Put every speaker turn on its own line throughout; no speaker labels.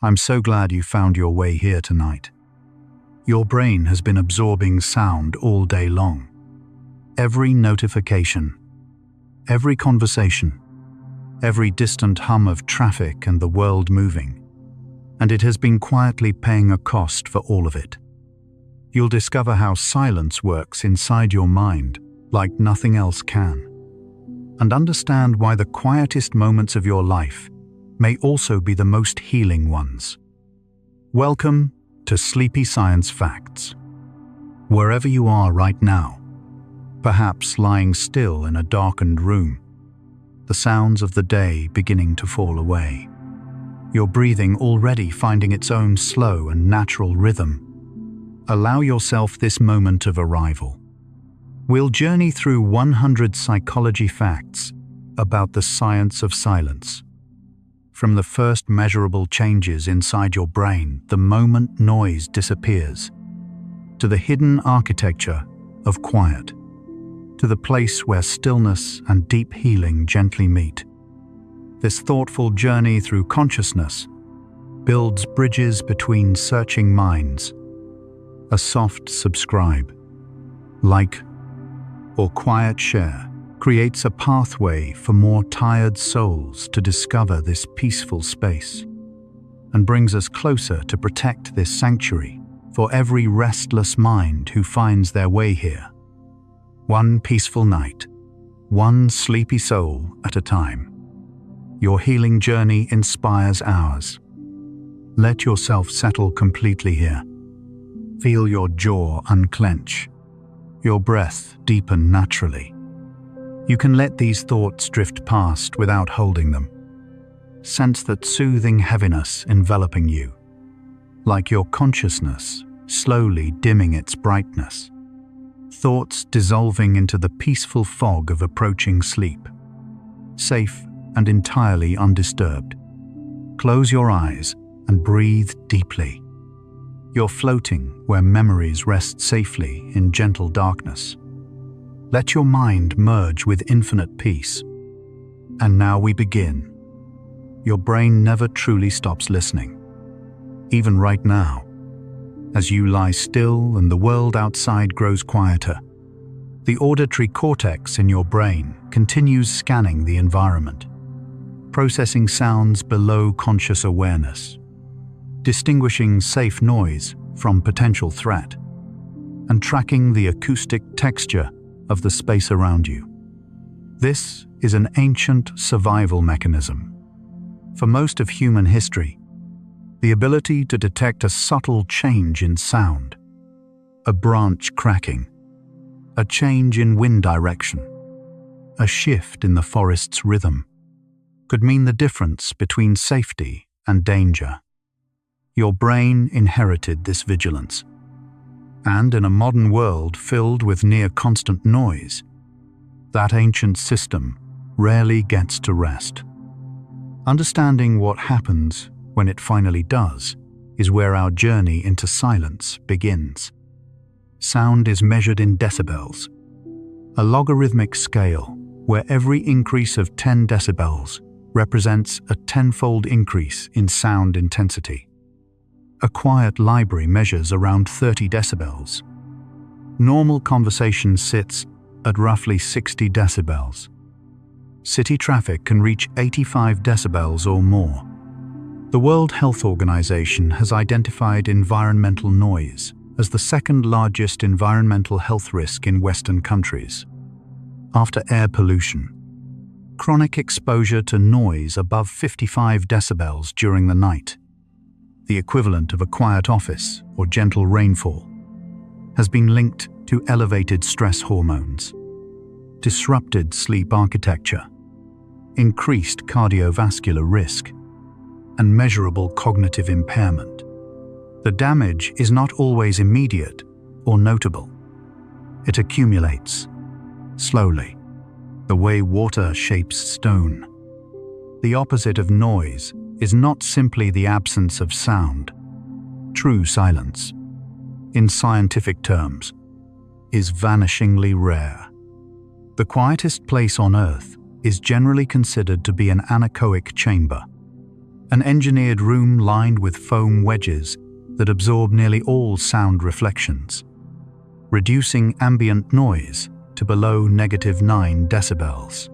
I'm so glad you found your way here tonight. Your brain has been absorbing sound all day long. Every notification, every conversation, every distant hum of traffic and the world moving. And it has been quietly paying a cost for all of it. You'll discover how silence works inside your mind like nothing else can, and understand why the quietest moments of your life may also be the most healing ones. Welcome to Sleepy Science Facts. Wherever you are right now, perhaps lying still in a darkened room, the sounds of the day beginning to fall away, your breathing already finding its own slow and natural rhythm, allow yourself this moment of arrival. We'll journey through 100 psychology facts about the science of silence. From the first measurable changes inside your brain the moment noise disappears, to the hidden architecture of quiet, to the place where stillness and deep healing gently meet. This thoughtful journey through consciousness builds bridges between searching minds. A soft subscribe, like, or quiet share creates a pathway for more tired souls to discover this peaceful space, and brings us closer to protect this sanctuary for every restless mind who finds their way here. One peaceful night, one sleepy soul at a time. Your healing journey inspires ours. Let yourself settle completely here. Feel your jaw unclench, your breath deepen naturally. You can let these thoughts drift past without holding them. Sense that soothing heaviness enveloping you, like your consciousness slowly dimming its brightness. Thoughts dissolving into the peaceful fog of approaching sleep, safe and entirely undisturbed. Close your eyes and breathe deeply. You're floating where memories rest safely in gentle darkness. Let your mind merge with infinite peace. And now we begin. Your brain never truly stops listening. Even right now, as you lie still and the world outside grows quieter, the auditory cortex in your brain continues scanning the environment, processing sounds below conscious awareness, distinguishing safe noise from potential threat, and tracking the acoustic texture of the space around you. This is an ancient survival mechanism. For most of human history, the ability to detect a subtle change in sound, a branch cracking, a change in wind direction, a shift in the forest's rhythm, could mean the difference between safety and danger. Your brain inherited this vigilance. And in a modern world filled with near-constant noise, that ancient system rarely gets to rest. Understanding what happens when it finally does is where our journey into silence begins. Sound is measured in decibels, a logarithmic scale where every increase of 10 decibels represents a tenfold increase in sound intensity. A quiet library measures around 30 decibels. Normal conversation sits at roughly 60 decibels. City traffic can reach 85 decibels or more. The World Health Organization has identified environmental noise as the second largest environmental health risk in Western countries, after air pollution. Chronic exposure to noise above 55 decibels during the night, the equivalent of a quiet office or gentle rainfall, has been linked to elevated stress hormones, disrupted sleep architecture, increased cardiovascular risk, and measurable cognitive impairment. The damage is not always immediate or notable. It accumulates, slowly, the way water shapes stone. The opposite of noise is not simply the absence of sound. True silence, in scientific terms, is vanishingly rare. The quietest place on Earth is generally considered to be an anechoic chamber, an engineered room lined with foam wedges that absorb nearly all sound reflections, reducing ambient noise to below -9 decibels.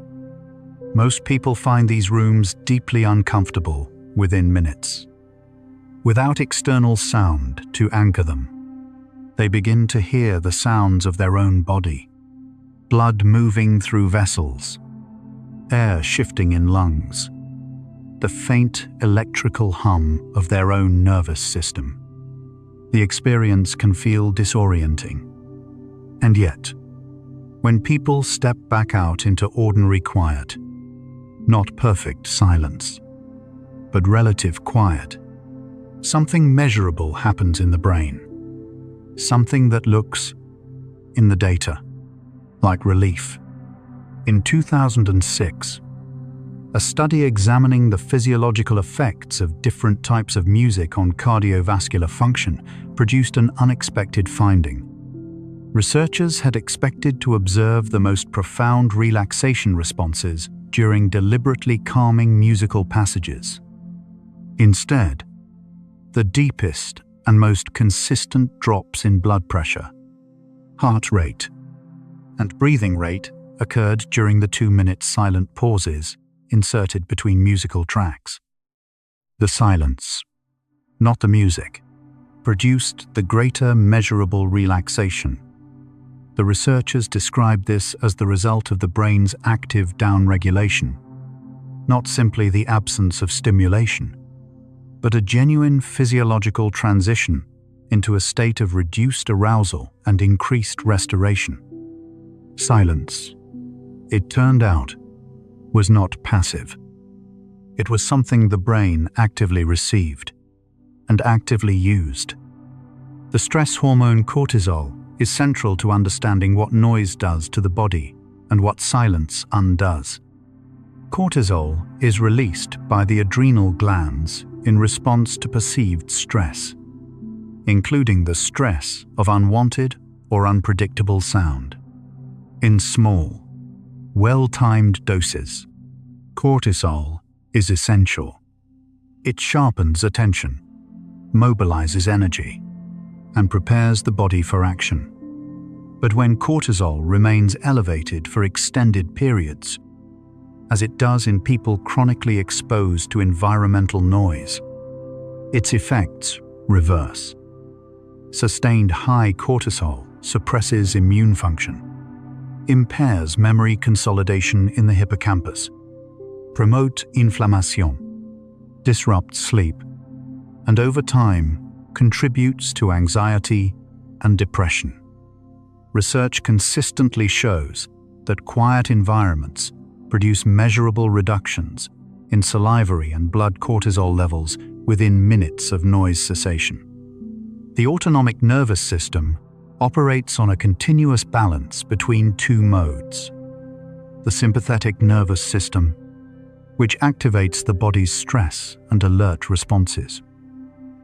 Most people find these rooms deeply uncomfortable within minutes. Without external sound to anchor them, they begin to hear the sounds of their own body, blood moving through vessels, air shifting in lungs, the faint electrical hum of their own nervous system. The experience can feel disorienting. And yet, when people step back out into ordinary quiet, not perfect silence, but relative quiet, something measurable happens in the brain. Something that looks, in the data, like relief. In 2006, a study examining the physiological effects of different types of music on cardiovascular function produced an unexpected finding. Researchers had expected to observe the most profound relaxation responses during deliberately calming musical passages. Instead, the deepest and most consistent drops in blood pressure, heart rate, and breathing rate occurred during the 2-minute silent pauses inserted between musical tracks. The silence, not the music, produced the greater measurable relaxation. The researchers described this as the result of the brain's active downregulation, not simply the absence of stimulation, but a genuine physiological transition into a state of reduced arousal and increased restoration. Silence, it turned out, was not passive. It was something the brain actively received and actively used. The stress hormone cortisol is central to understanding what noise does to the body and what silence undoes. Cortisol is released by the adrenal glands in response to perceived stress, including the stress of unwanted or unpredictable sound. In small, well-timed doses, cortisol is essential. It sharpens attention, mobilizes energy, and prepares the body for action. But when cortisol remains elevated for extended periods, as it does in people chronically exposed to environmental noise, its effects reverse. Sustained high cortisol suppresses immune function, impairs memory consolidation in the hippocampus, promotes inflammation, disrupts sleep, and over time contributes to anxiety and depression. Research consistently shows that quiet environments produce measurable reductions in salivary and blood cortisol levels within minutes of noise cessation. The autonomic nervous system operates on a continuous balance between two modes: the sympathetic nervous system, which activates the body's stress and alert responses,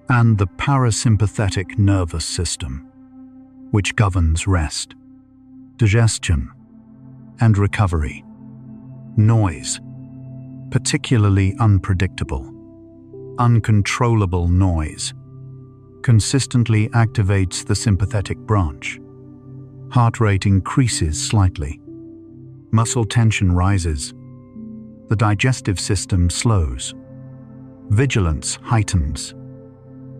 and the parasympathetic nervous system, which governs rest, digestion, and recovery. Noise, particularly unpredictable, uncontrollable noise, consistently activates the sympathetic branch. Heart rate increases slightly. Muscle tension rises. The digestive system slows. Vigilance heightens.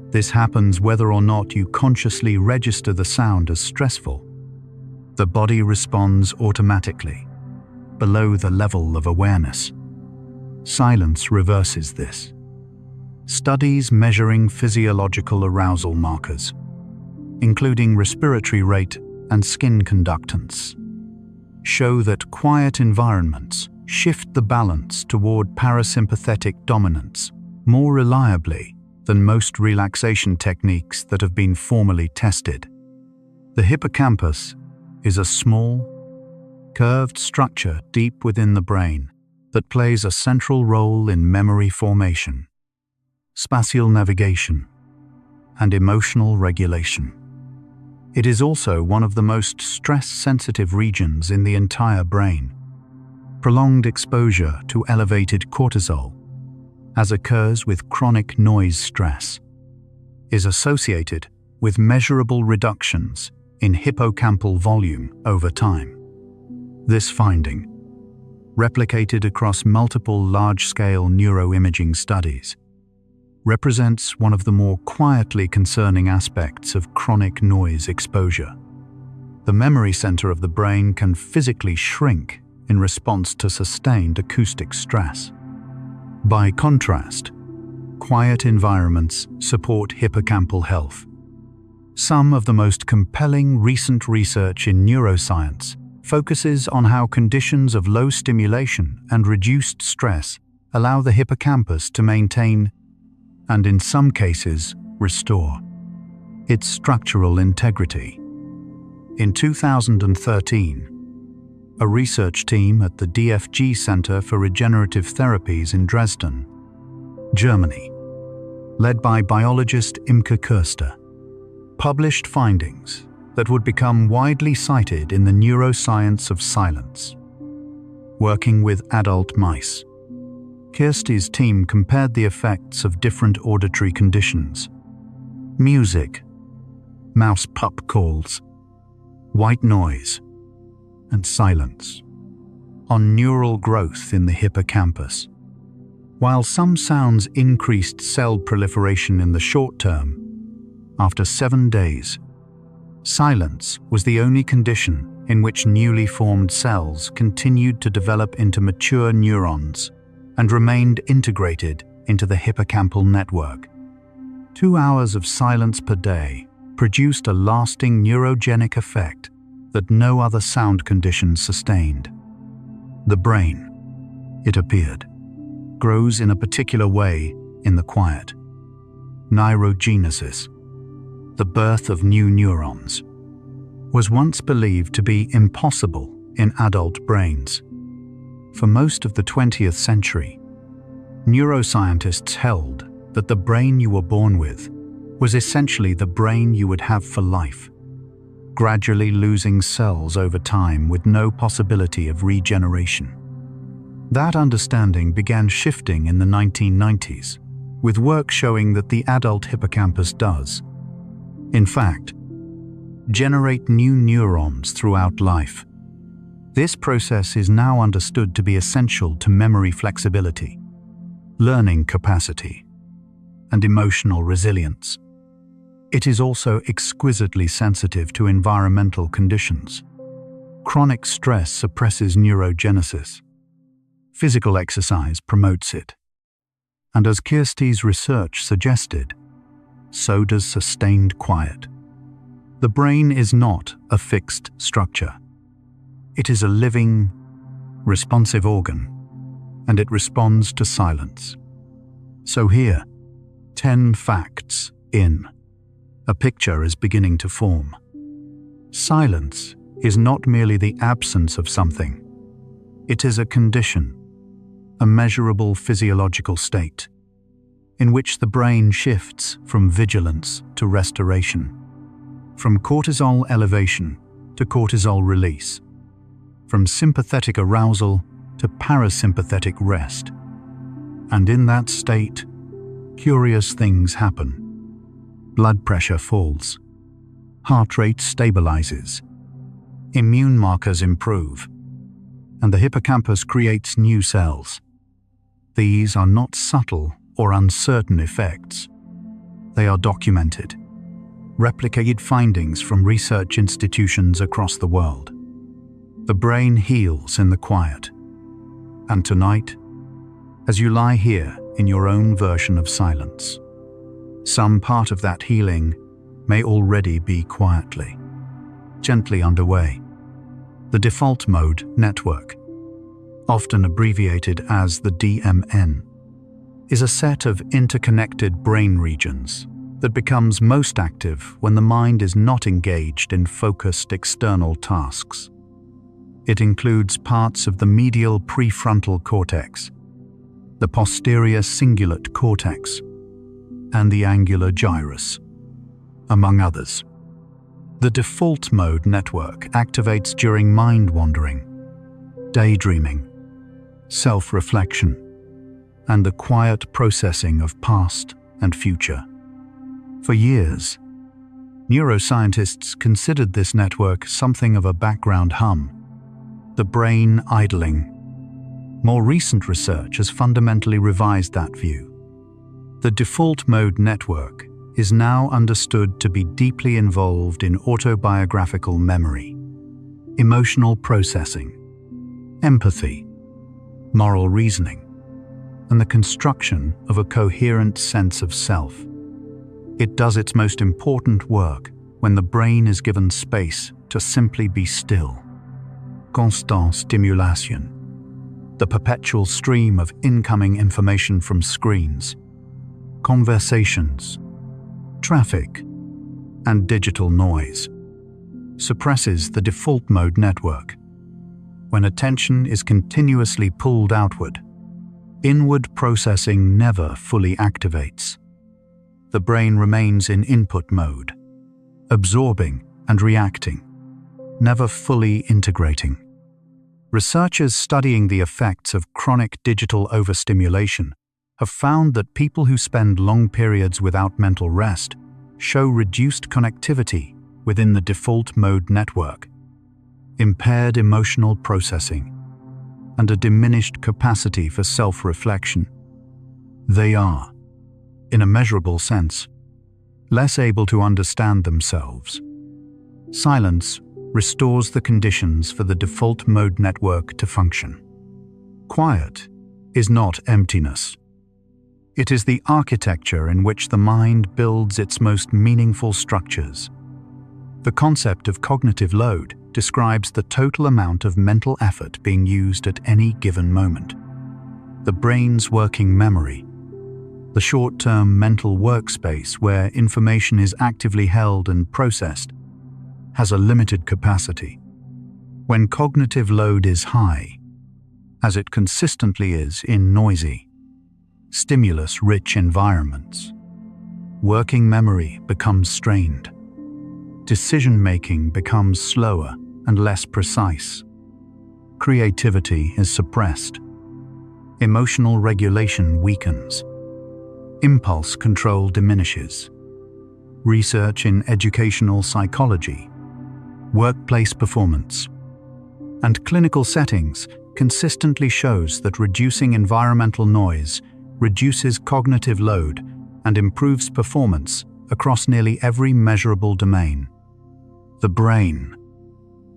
This happens whether or not you consciously register the sound as stressful. The body responds automatically, below the level of awareness. Silence reverses this. Studies measuring physiological arousal markers, including respiratory rate and skin conductance, show that quiet environments shift the balance toward parasympathetic dominance more reliably than most relaxation techniques that have been formally tested. The hippocampus is a small, curved structure deep within the brain that plays a central role in memory formation, spatial navigation, and emotional regulation. It is also one of the most stress-sensitive regions in the entire brain. Prolonged exposure to elevated cortisol as occurs with chronic noise stress, is associated with measurable reductions in hippocampal volume over time. This finding, replicated across multiple large-scale neuroimaging studies, represents one of the more quietly concerning aspects of chronic noise exposure. The memory center of the brain can physically shrink in response to sustained acoustic stress. By contrast, quiet environments support hippocampal health. Some of the most compelling recent research in neuroscience focuses on how conditions of low stimulation and reduced stress allow the hippocampus to maintain, and in some cases, restore, its structural integrity. In 2013, a research team at the DFG Center for Regenerative Therapies in Dresden, Germany, led by biologist Imke Köster, published findings that would become widely cited in the neuroscience of silence. Working with adult mice, Kirsty's team compared the effects of different auditory conditions: music, mouse pup calls, white noise, and silence, on neural growth in the hippocampus. While some sounds increased cell proliferation in the short term, after 7 days, silence was the only condition in which newly formed cells continued to develop into mature neurons and remained integrated into the hippocampal network. 2 hours of silence per day produced a lasting neurogenic effect that no other sound condition sustained. The brain, it appeared, grows in a particular way in the quiet. Neurogenesis, the birth of new neurons, was once believed to be impossible in adult brains. For most of the 20th century, neuroscientists held that the brain you were born with was essentially the brain you would have for life, gradually losing cells over time with no possibility of regeneration. That understanding began shifting in the 1990s, with work showing that the adult hippocampus does, in fact, generate new neurons throughout life. This process is now understood to be essential to memory flexibility, learning capacity, and emotional resilience. It is also exquisitely sensitive to environmental conditions. Chronic stress suppresses neurogenesis. Physical exercise promotes it. And as Kirsty's research suggested, so does sustained quiet. The brain is not a fixed structure. It is a living, responsive organ, and it responds to silence. So here, 10 facts in. A picture is beginning to form. Silence is not merely the absence of something. It is a condition, a measurable physiological state, in which the brain shifts from vigilance to restoration, from cortisol elevation to cortisol release, from sympathetic arousal to parasympathetic rest. And in that state, curious things happen. Blood pressure falls, heart rate stabilizes, immune markers improve, and the hippocampus creates new cells. These are not subtle or uncertain effects. They are documented, replicated findings from research institutions across the world. The brain heals in the quiet. And tonight, as you lie here in your own version of silence, some part of that healing may already be quietly, gently underway. The default mode network, often abbreviated as the DMN, is a set of interconnected brain regions that becomes most active when the mind is not engaged in focused external tasks. It includes parts of the medial prefrontal cortex, the posterior cingulate cortex, and the angular gyrus, among others. The default mode network activates during mind wandering, daydreaming, self-reflection, and the quiet processing of past and future. For years, neuroscientists considered this network something of a background hum, the brain idling. More recent research has fundamentally revised that view. The default mode network is now understood to be deeply involved in autobiographical memory, emotional processing, empathy, moral reasoning, and the construction of a coherent sense of self. It does its most important work when the brain is given space to simply be still. Constant stimulation, the perpetual stream of incoming information from screens, conversations, traffic, and digital noise, suppresses the default mode network. When attention is continuously pulled outward, inward processing never fully activates. The brain remains in input mode, absorbing and reacting, never fully integrating. Researchers studying the effects of chronic digital overstimulation have found that people who spend long periods without mental rest show reduced connectivity within the default mode network, impaired emotional processing, and a diminished capacity for self-reflection. They are, in a measurable sense, less able to understand themselves. Silence restores the conditions for the default mode network to function. Quiet is not emptiness. It is the architecture in which the mind builds its most meaningful structures. The concept of cognitive load describes the total amount of mental effort being used at any given moment. The brain's working memory, the short-term mental workspace where information is actively held and processed, has a limited capacity. When cognitive load is high, as it consistently is in noisy, stimulus-rich environments, working memory becomes strained. Decision-making becomes slower and less precise. Creativity is suppressed. Emotional regulation weakens. Impulse control diminishes. Research in educational psychology, workplace performance, and clinical settings consistently shows that reducing environmental noise reduces cognitive load and improves performance across nearly every measurable domain. The brain,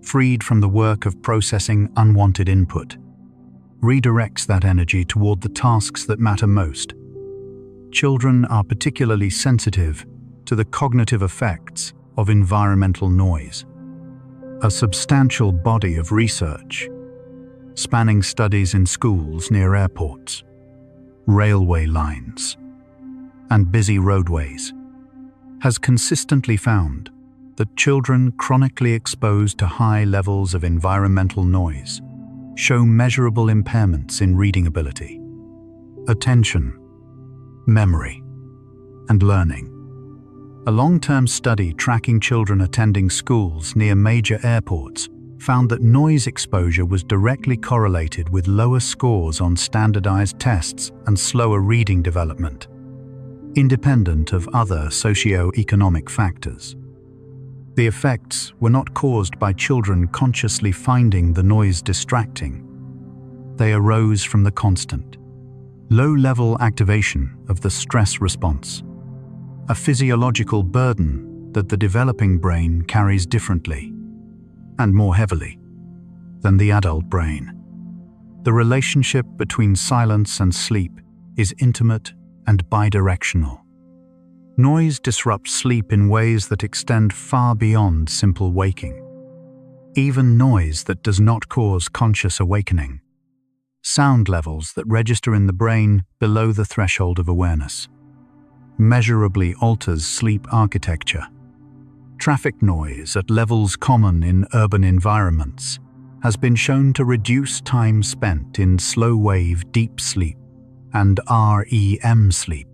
freed from the work of processing unwanted input, redirects that energy toward the tasks that matter most. Children are particularly sensitive to the cognitive effects of environmental noise. A substantial body of research, spanning studies in schools near airports, railway lines, and busy roadways, has consistently found that children chronically exposed to high levels of environmental noise show measurable impairments in reading ability, attention, memory, and learning. A long-term study tracking children attending schools near major airports found that noise exposure was directly correlated with lower scores on standardized tests and slower reading development, independent of other socio-economic factors. The effects were not caused by children consciously finding the noise distracting. They arose from the constant, low-level activation of the stress response, a physiological burden that the developing brain carries differently and more heavily than the adult brain. The relationship between silence and sleep is intimate and bidirectional. Noise disrupts sleep in ways that extend far beyond simple waking. Even noise that does not cause conscious awakening. Sound levels that register in the brain below the threshold of awareness. Measurably alters sleep architecture. Traffic noise at levels common in urban environments has been shown to reduce time spent in slow-wave deep sleep and REM sleep,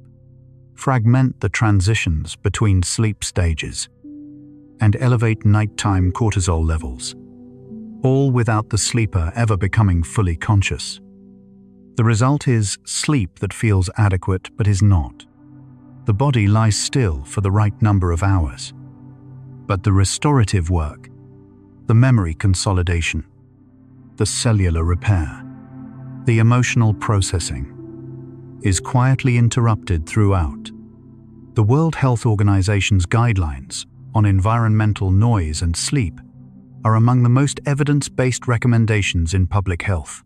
fragment the transitions between sleep stages, and elevate nighttime cortisol levels, all without the sleeper ever becoming fully conscious. The result is sleep that feels adequate but is not. The body lies still for the right number of hours. But the restorative work, the memory consolidation, the cellular repair, the emotional processing, is quietly interrupted throughout. The World Health Organization's guidelines on environmental noise and sleep are among the most evidence-based recommendations in public health.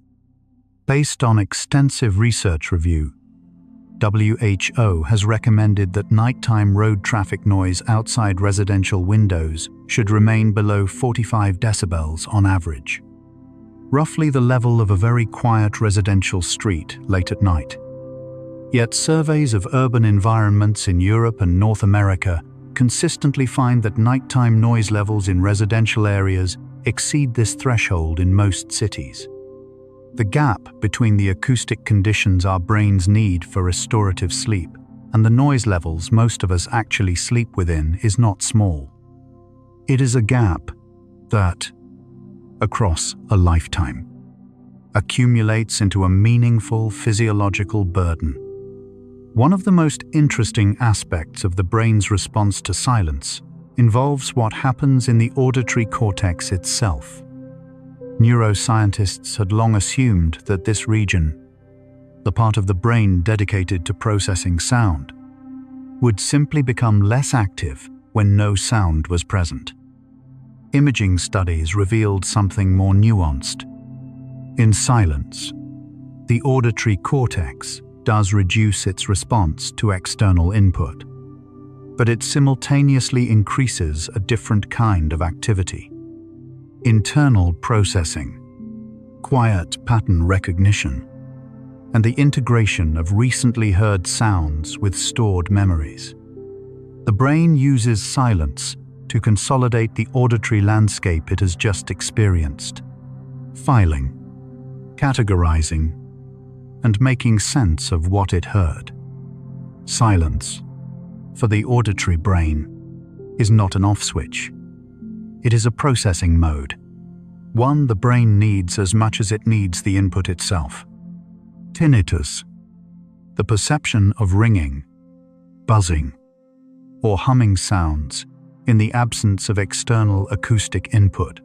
Based on extensive research review, WHO has recommended that nighttime road traffic noise outside residential windows should remain below 45 decibels on average, roughly the level of a very quiet residential street late at night. Yet surveys of urban environments in Europe and North America consistently find that nighttime noise levels in residential areas exceed this threshold in most cities. The gap between the acoustic conditions our brains need for restorative sleep and the noise levels most of us actually sleep within is not small. It is a gap that, across a lifetime, accumulates into a meaningful physiological burden. One of the most interesting aspects of the brain's response to silence involves what happens in the auditory cortex itself. Neuroscientists had long assumed that this region, the part of the brain dedicated to processing sound, would simply become less active when no sound was present. Imaging studies revealed something more nuanced. In silence, the auditory cortex does reduce its response to external input, but it simultaneously increases a different kind of activity. Internal processing, quiet pattern recognition, and the integration of recently heard sounds with stored memories. The brain uses silence to consolidate the auditory landscape it has just experienced, filing, categorizing, and making sense of what it heard. Silence, for the auditory brain, is not an off switch. It is a processing mode, one the brain needs as much as it needs the input itself. Tinnitus, the perception of ringing, buzzing, or humming sounds in the absence of external acoustic input,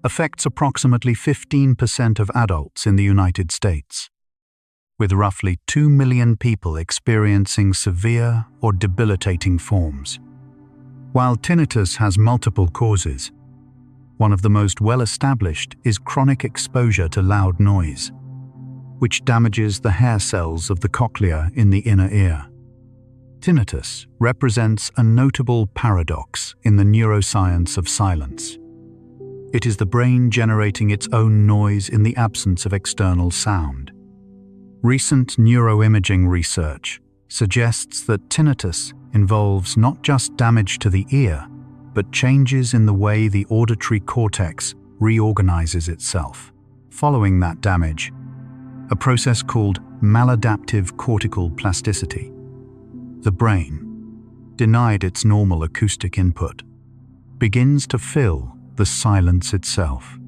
affects approximately 15% of adults in the United States, with roughly 2 million people experiencing severe or debilitating forms. While tinnitus has multiple causes, one of the most well-established is chronic exposure to loud noise, which damages the hair cells of the cochlea in the inner ear. Tinnitus represents a notable paradox in the neuroscience of silence. It is the brain generating its own noise in the absence of external sound. Recent neuroimaging research suggests that tinnitus involves not just damage to the ear, but changes in the way the auditory cortex reorganizes itself. Following that damage, a process called maladaptive cortical plasticity. The brain, denied its normal acoustic input, begins to fill the silence itself,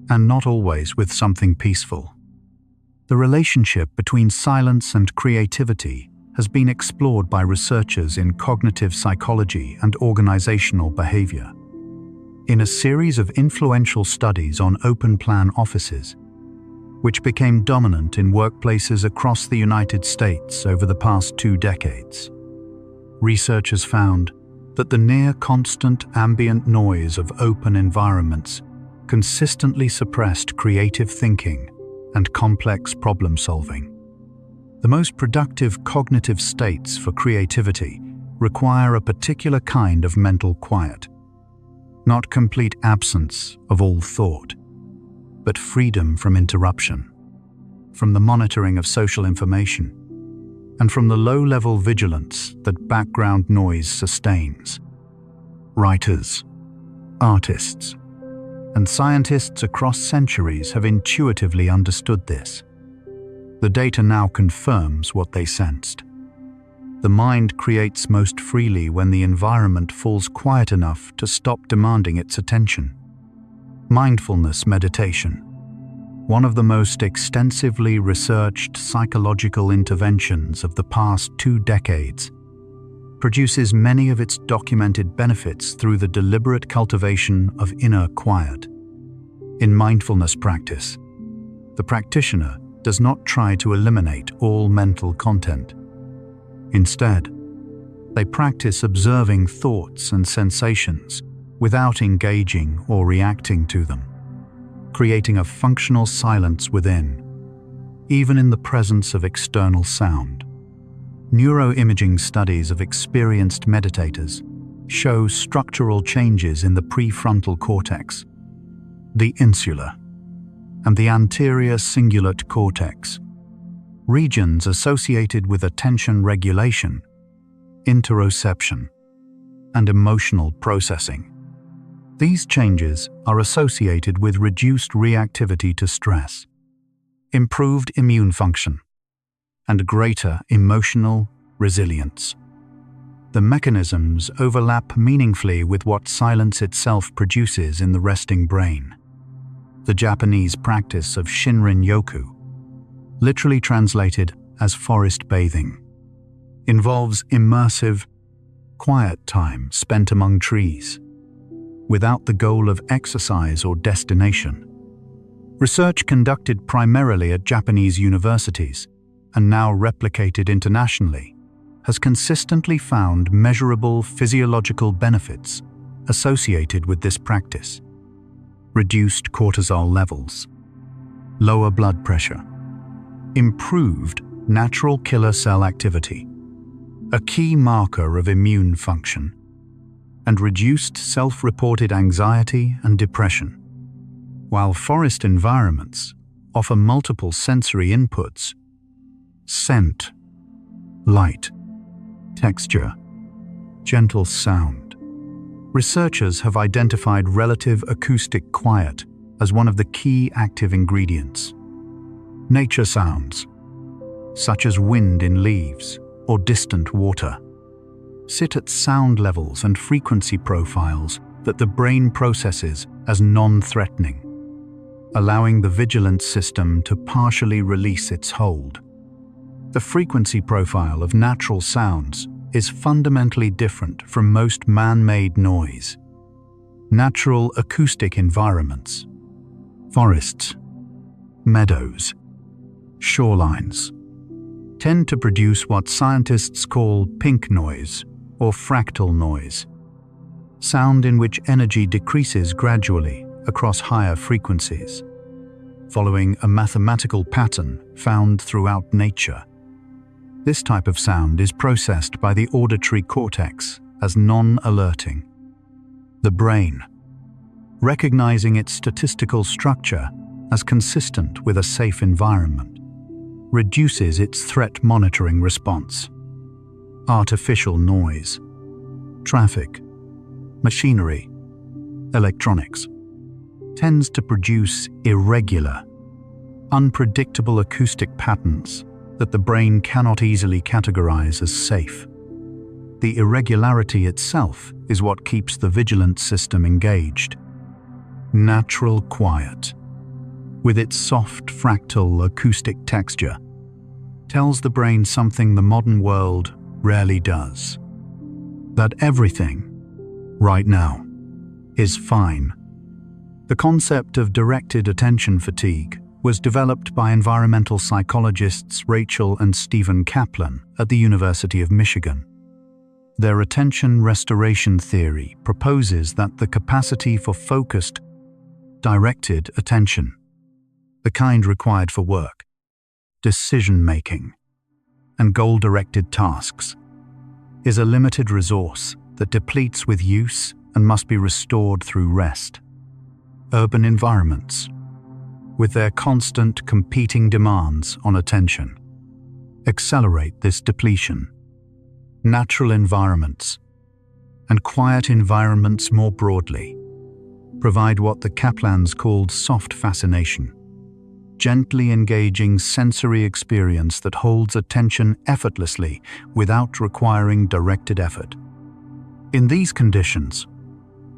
and not always with something peaceful. The relationship between silence and creativity has been explored by researchers in cognitive psychology and organizational behavior. In a series of influential studies on open-plan offices, which became dominant in workplaces across the United States over the past 2 decades, researchers found that the near-constant ambient noise of open environments consistently suppressed creative thinking and complex problem-solving. The most productive cognitive states for creativity require a particular kind of mental quiet, not complete absence of all thought, but freedom from interruption, from the monitoring of social information, and from the low-level vigilance that background noise sustains. Writers, artists, and scientists across centuries have intuitively understood this. The data now confirms what they sensed. The mind creates most freely when the environment falls quiet enough to stop demanding its attention. Mindfulness meditation, one of the most extensively researched psychological interventions of the past 2 decades, produces many of its documented benefits through the deliberate cultivation of inner quiet. In mindfulness practice, the practitioner does not try to eliminate all mental content. Instead, they practice observing thoughts and sensations without engaging or reacting to them, creating a functional silence within, even in the presence of external sound. Neuroimaging studies of experienced meditators show structural changes in the prefrontal cortex, the insula, and the anterior cingulate cortex, regions associated with attention regulation, interoception, and emotional processing. These changes are associated with reduced reactivity to stress, improved immune function, and greater emotional resilience. The mechanisms overlap meaningfully with what silence itself produces in the resting brain. The Japanese practice of Shinrin-yoku, literally translated as forest bathing, involves immersive, quiet time spent among trees, without the goal of exercise or destination. Research conducted primarily at Japanese universities and now replicated internationally has consistently found measurable physiological benefits associated with this practice. Reduced cortisol levels, lower blood pressure, improved natural killer cell activity, a key marker of immune function, and reduced self-reported anxiety and depression. While forest environments offer multiple sensory inputs, scent, light, texture, gentle sound, researchers have identified relative acoustic quiet as one of the key active ingredients. Nature sounds, such as wind in leaves or distant water, sit at sound levels and frequency profiles that the brain processes as non-threatening, allowing the vigilance system to partially release its hold. The frequency profile of natural sounds is fundamentally different from most man-made noise. Natural acoustic environments, forests, meadows, shorelines, tend to produce what scientists call pink noise or fractal noise, sound in which energy decreases gradually across higher frequencies, following a mathematical pattern found throughout nature. This type of sound is processed by the auditory cortex as non-alerting. The brain, recognizing its statistical structure as consistent with a safe environment, reduces its threat monitoring response. Artificial noise, traffic, machinery, electronics, tends to produce irregular, unpredictable acoustic patterns that the brain cannot easily categorize as safe. The irregularity itself is what keeps the vigilance system engaged. Natural quiet, with its soft fractal acoustic texture, tells the brain something the modern world rarely does: that everything, right now, is fine. The concept of directed attention fatigue was developed by environmental psychologists Rachel and Stephen Kaplan at the University of Michigan. Their attention restoration theory proposes that the capacity for focused, directed attention, the kind required for work, decision-making, and goal-directed tasks, is a limited resource that depletes with use and must be restored through rest. Urban environments, with their constant competing demands on attention, accelerate this depletion. Natural environments, and quiet environments more broadly, provide what the Kaplans called soft fascination, gently engaging sensory experience that holds attention effortlessly without requiring directed effort. In these conditions,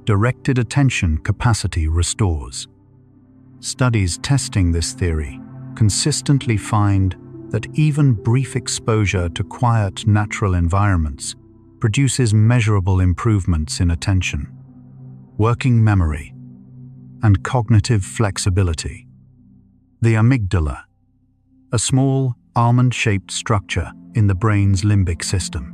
directed attention capacity restores. Studies testing this theory consistently find that even brief exposure to quiet, natural environments produces measurable improvements in attention, working memory, and cognitive flexibility. The amygdala, a small, almond-shaped structure in the brain's limbic system,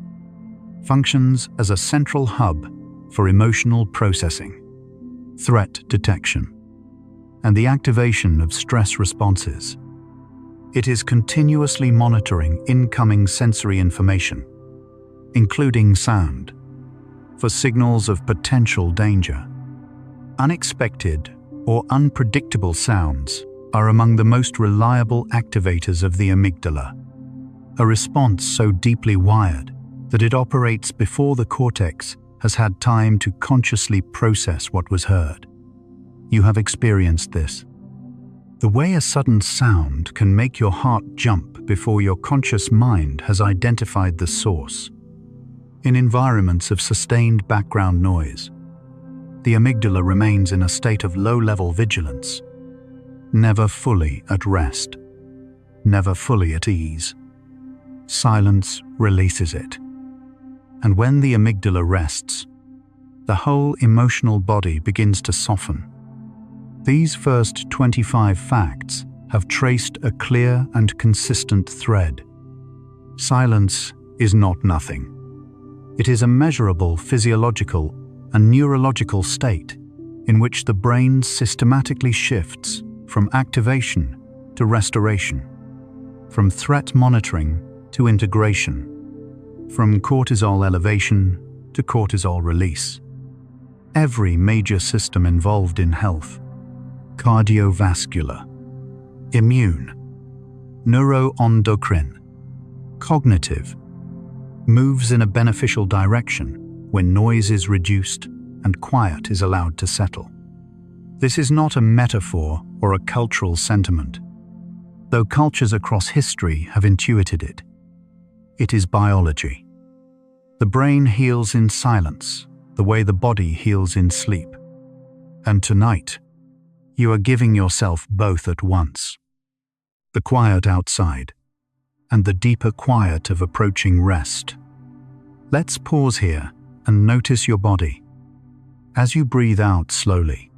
functions as a central hub for emotional processing, threat detection, and the activation of stress responses. It is continuously monitoring incoming sensory information, including sound, for signals of potential danger. Unexpected or unpredictable sounds are among the most reliable activators of the amygdala, a response so deeply wired that it operates before the cortex has had time to consciously process what was heard. You have experienced this. The way a sudden sound can make your heart jump before your conscious mind has identified the source. In environments of sustained background noise, the amygdala remains in a state of low-level vigilance, never fully at rest, never fully at ease. Silence releases it. And when the amygdala rests, the whole emotional body begins to soften. These first 25 facts have traced a clear and consistent thread. Silence is not nothing. It is a measurable physiological and neurological state in which the brain systematically shifts from activation to restoration, from threat monitoring to integration, from cortisol elevation to cortisol release. Every major system involved in health, cardiovascular, immune, neuroendocrine, cognitive, moves in a beneficial direction when noise is reduced and quiet is allowed to settle. This is not a metaphor or a cultural sentiment, though cultures across history have intuited it. It is biology. The brain heals in silence, the way the body heals in sleep. And tonight, you are giving yourself both at once. The quiet outside, and the deeper quiet of approaching rest. Let's pause here and notice your body. As you breathe out slowly,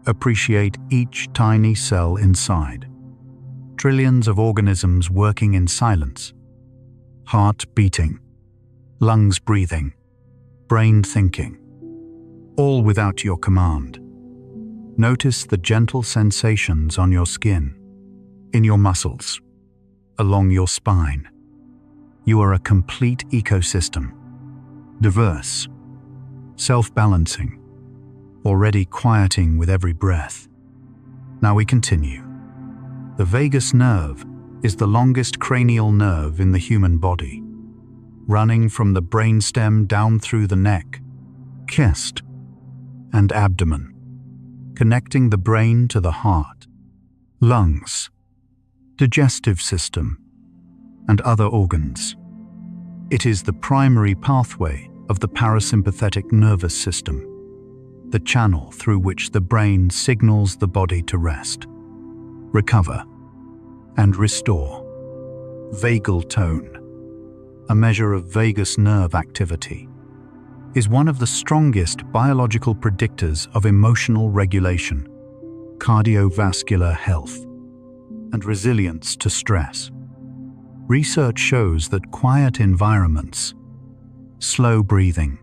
appreciate each tiny cell inside. Trillions of organisms working in silence. Heart beating, lungs breathing, brain thinking, all without your command. Notice the gentle sensations on your skin, in your muscles, along your spine. You are a complete ecosystem, diverse, self-balancing, already quieting with every breath. Now we continue. The vagus nerve is the longest cranial nerve in the human body, running from the brainstem down through the neck, chest, and abdomen, connecting the brain to the heart, lungs, digestive system, and other organs. It is the primary pathway of the parasympathetic nervous system, the channel through which the brain signals the body to rest, recover, and restore. Vagal tone, a measure of vagus nerve activity, is one of the strongest biological predictors of emotional regulation, cardiovascular health, and resilience to stress. Research shows that quiet environments, slow breathing,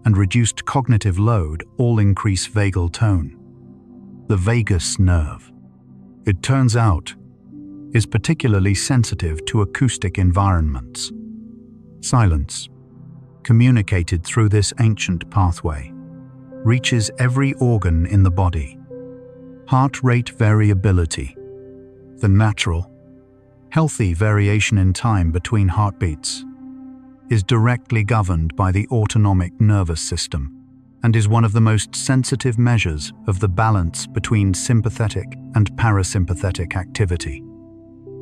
and reduced cognitive load all increase vagal tone. The vagus nerve, it turns out, is particularly sensitive to acoustic environments. Silence, communicated through this ancient pathway, reaches every organ in the body. Heart rate variability, the natural, healthy variation in time between heartbeats, is directly governed by the autonomic nervous system and is one of the most sensitive measures of the balance between sympathetic and parasympathetic activity.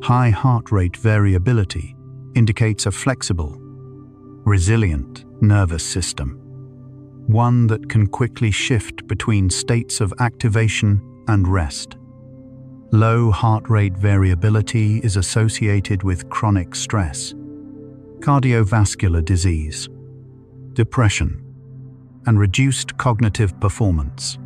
High heart rate variability indicates a flexible, resilient nervous system, one that can quickly shift between states of activation and rest. Low heart rate variability is associated with chronic stress, cardiovascular disease, depression, and reduced cognitive performance.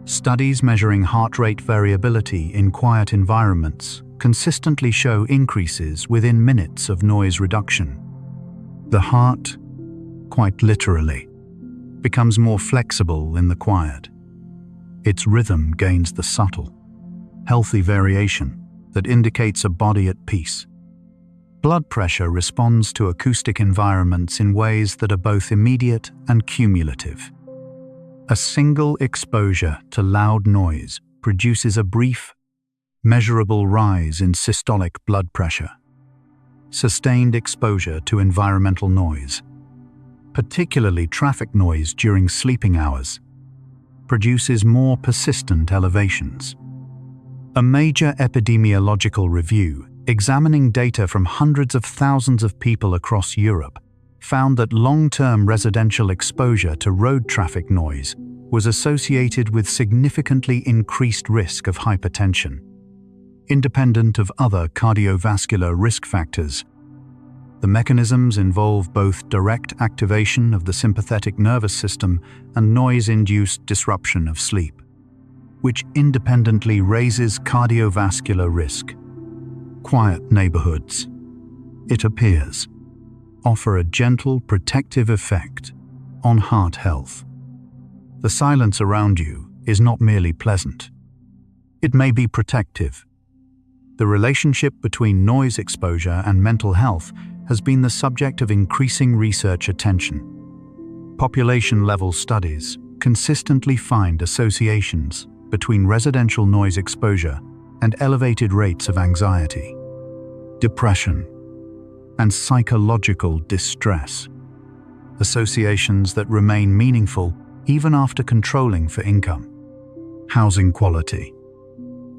Studies measuring heart rate variability in quiet environments consistently show increases within minutes of noise reduction. The heart, quite literally, becomes more flexible in the quiet. Its rhythm gains the subtle, healthy variation that indicates a body at peace. Blood pressure responds to acoustic environments in ways that are both immediate and cumulative. A single exposure to loud noise produces a brief, measurable rise in systolic blood pressure. Sustained exposure to environmental noise, particularly traffic noise during sleeping hours, produces more persistent elevations. A major epidemiological review examining data from hundreds of thousands of people across Europe found that long-term residential exposure to road traffic noise was associated with significantly increased risk of hypertension, independent of other cardiovascular risk factors. The mechanisms involve both direct activation of the sympathetic nervous system and noise-induced disruption of sleep, which independently raises cardiovascular risk. Quiet neighborhoods, it appears, offer a gentle protective effect on heart health. The silence around you is not merely pleasant. It may be protective. The relationship between noise exposure and mental health has been the subject of increasing research attention. Population-level studies consistently find associations between residential noise exposure and elevated rates of anxiety, depression, and psychological distress, associations that remain meaningful even after controlling for income, housing quality,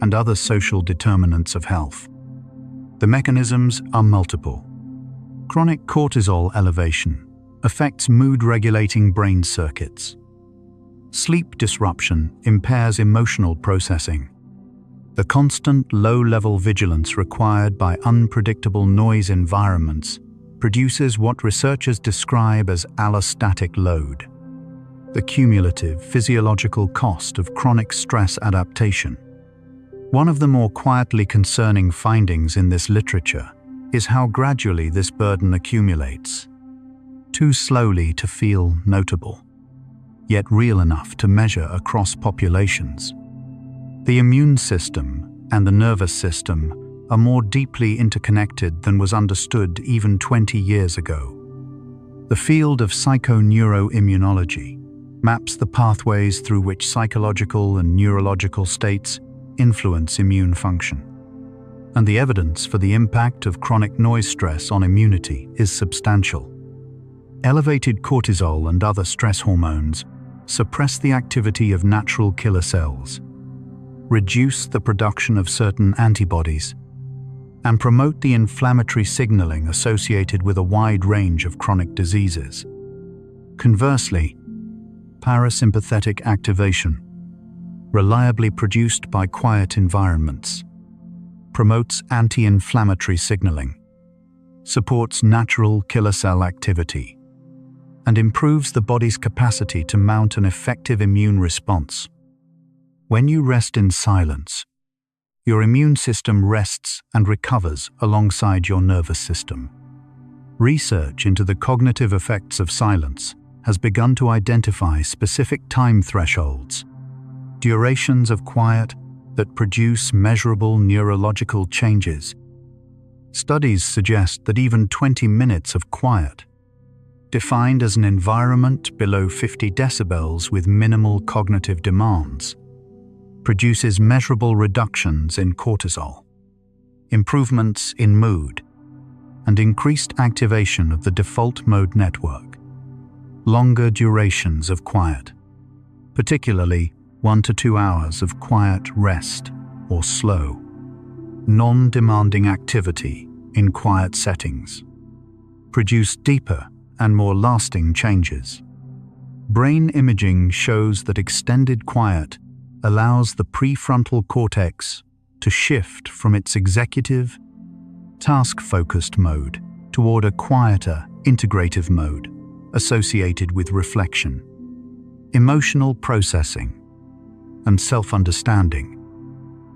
and other social determinants of health. The mechanisms are multiple. Chronic cortisol elevation affects mood-regulating brain circuits. Sleep disruption impairs emotional processing. The constant low-level vigilance required by unpredictable noise environments produces what researchers describe as allostatic load, the cumulative physiological cost of chronic stress adaptation. One of the more quietly concerning findings in this literature is how gradually this burden accumulates, too slowly to feel notable, yet real enough to measure across populations. The immune system and the nervous system are more deeply interconnected than was understood even 20 years ago. The field of psychoneuroimmunology maps the pathways through which psychological and neurological states influence immune function. And the evidence for the impact of chronic noise stress on immunity is substantial. Elevated cortisol and other stress hormones suppress the activity of natural killer cells, reduce the production of certain antibodies, and promote the inflammatory signaling associated with a wide range of chronic diseases. Conversely, parasympathetic activation, reliably produced by quiet environments, promotes anti-inflammatory signaling, supports natural killer cell activity, and improves the body's capacity to mount an effective immune response. When you rest in silence, your immune system rests and recovers alongside your nervous system. Research into the cognitive effects of silence has begun to identify specific time thresholds, durations of quiet that produce measurable neurological changes. Studies suggest that even 20 minutes of quiet, defined as an environment below 50 decibels with minimal cognitive demands, produces measurable reductions in cortisol, improvements in mood, and increased activation of the default mode network. Longer durations of quiet, particularly 1 to 2 hours of quiet rest or slow, non-demanding activity in quiet settings, produce deeper and more lasting changes. Brain imaging shows that extended quiet allows the prefrontal cortex to shift from its executive, task-focused mode toward a quieter, integrative mode associated with reflection, emotional processing, and self-understanding.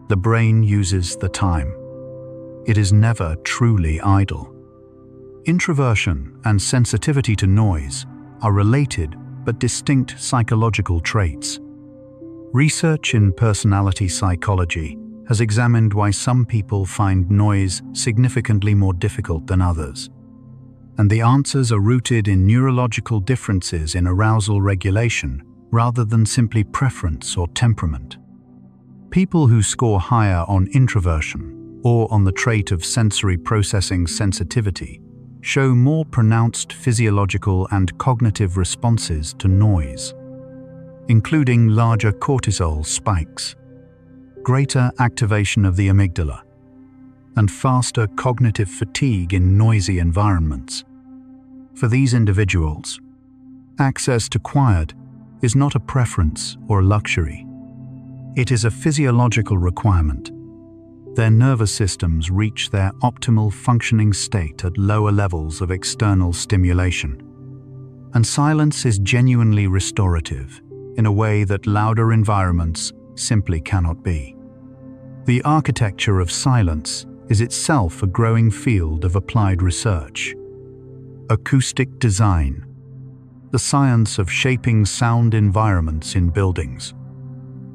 The brain uses the time. It is never truly idle. Introversion and sensitivity to noise are related but distinct psychological traits. Research in personality psychology has examined why some people find noise significantly more difficult than others. And the answers are rooted in neurological differences in arousal regulation rather than simply preference or temperament. People who score higher on introversion or on the trait of sensory processing sensitivity show more pronounced physiological and cognitive responses to noise, including larger cortisol spikes, greater activation of the amygdala, and faster cognitive fatigue in noisy environments. For these individuals, access to quiet is not a preference or luxury. It is a physiological requirement. Their nervous systems reach their optimal functioning state at lower levels of external stimulation. And silence is genuinely restorative in a way that louder environments simply cannot be. The architecture of silence is itself a growing field of applied research. Acoustic design, the science of shaping sound environments in buildings,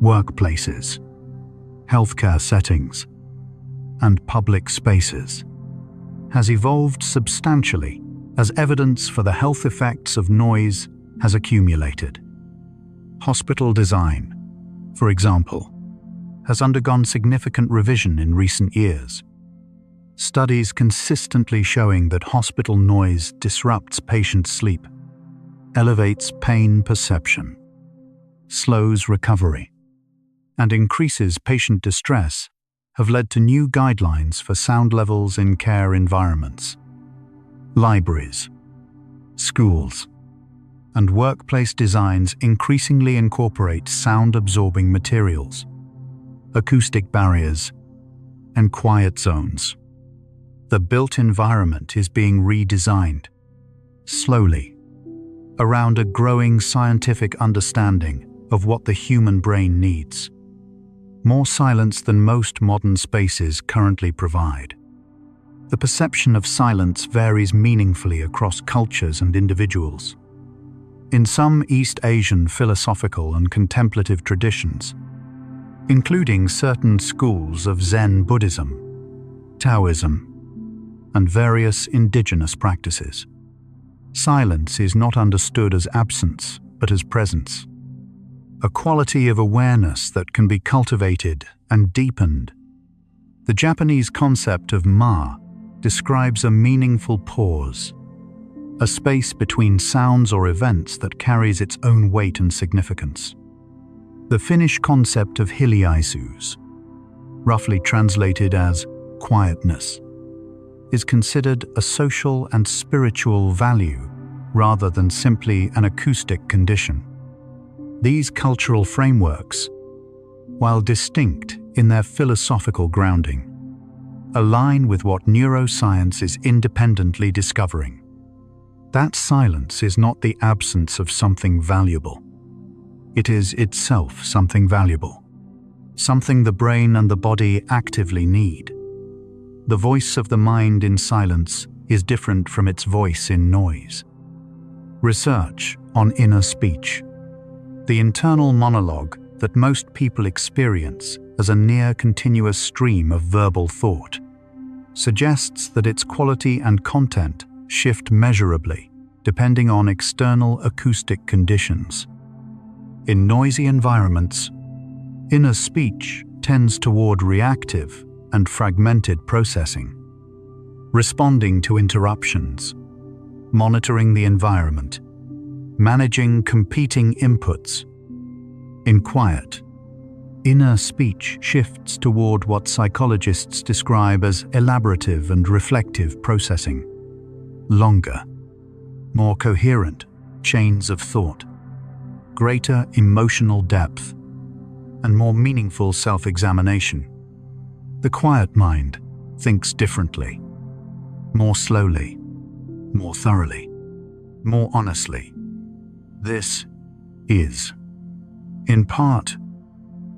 workplaces, healthcare settings, and public spaces, has evolved substantially as evidence for the health effects of noise has accumulated. Hospital design, for example, has undergone significant revision in recent years. Studies consistently showing that hospital noise disrupts patients' sleep, elevates pain perception, slows recovery, and increases patient distress have led to new guidelines for sound levels in care environments. Libraries, schools, and workplace designs increasingly incorporate sound-absorbing materials, acoustic barriers, and quiet zones. The built environment is being redesigned, slowly, around a growing scientific understanding of what the human brain needs. More silence than most modern spaces currently provide. The perception of silence varies meaningfully across cultures and individuals. In some East Asian philosophical and contemplative traditions, including certain schools of Zen Buddhism, Taoism, and various indigenous practices, silence is not understood as absence, but as presence. A quality of awareness that can be cultivated and deepened. The Japanese concept of ma describes a meaningful pause, a space between sounds or events that carries its own weight and significance. The Finnish concept of hiljaisuus, roughly translated as quietness, is considered a social and spiritual value rather than simply an acoustic condition. These cultural frameworks, while distinct in their philosophical grounding, align with what neuroscience is independently discovering. That silence is not the absence of something valuable. It is itself something valuable, something the brain and the body actively need. The voice of the mind in silence is different from its voice in noise. Research on inner speech, the internal monologue that most people experience as a near-continuous stream of verbal thought, suggests that its quality and content shift measurably depending on external acoustic conditions. In noisy environments, inner speech tends toward reactive and fragmented processing, responding to interruptions, monitoring the environment, managing competing inputs. In quiet, inner speech shifts toward what psychologists describe as elaborative and reflective processing, longer, more coherent chains of thought, greater emotional depth, and more meaningful self-examination. The quiet mind thinks differently, more slowly, more thoroughly, more honestly. This is, in part,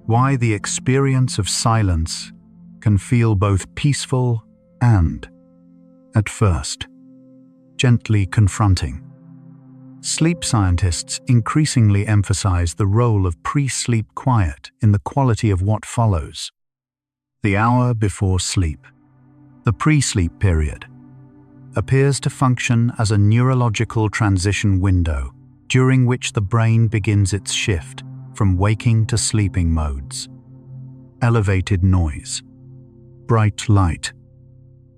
why the experience of silence can feel both peaceful and, at first, gently confronting. Sleep scientists increasingly emphasize the role of pre-sleep quiet in the quality of what follows. The hour before sleep, the pre-sleep period, appears to function as a neurological transition window during which the brain begins its shift from waking to sleeping modes. Elevated noise, bright light,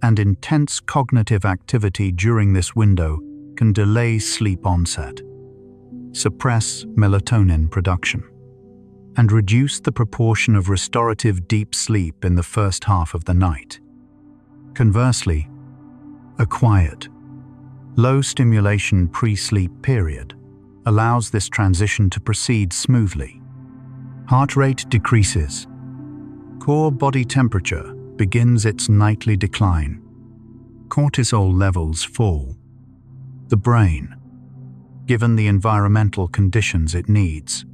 and intense cognitive activity during this window can delay sleep onset, suppress melatonin production, and reduce the proportion of restorative deep sleep in the first half of the night. Conversely, a quiet, low-stimulation pre-sleep period allows this transition to proceed smoothly. Heart rate decreases. Core body temperature begins its nightly decline. Cortisol levels fall. The brain, given the environmental conditions it needs,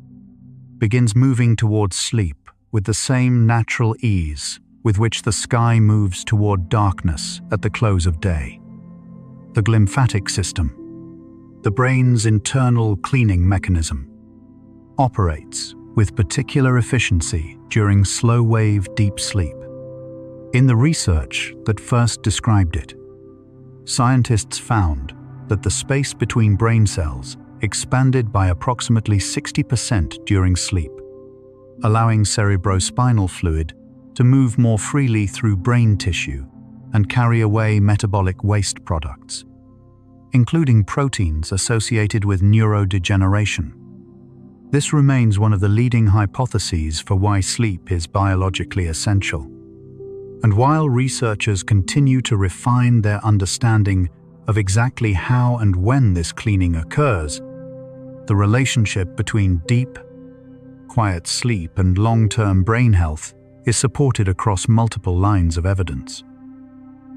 begins moving towards sleep with the same natural ease with which the sky moves toward darkness at the close of day. The glymphatic system, the brain's internal cleaning mechanism, operates with particular efficiency during slow-wave deep sleep. In the research that first described it, scientists found that the space between brain cells expanded by approximately 60% during sleep, allowing cerebrospinal fluid to move more freely through brain tissue and carry away metabolic waste products, including proteins associated with neurodegeneration. This remains one of the leading hypotheses for why sleep is biologically essential. And while researchers continue to refine their understanding of exactly how and when this cleaning occurs, the relationship between deep, quiet sleep and long-term brain health is supported across multiple lines of evidence.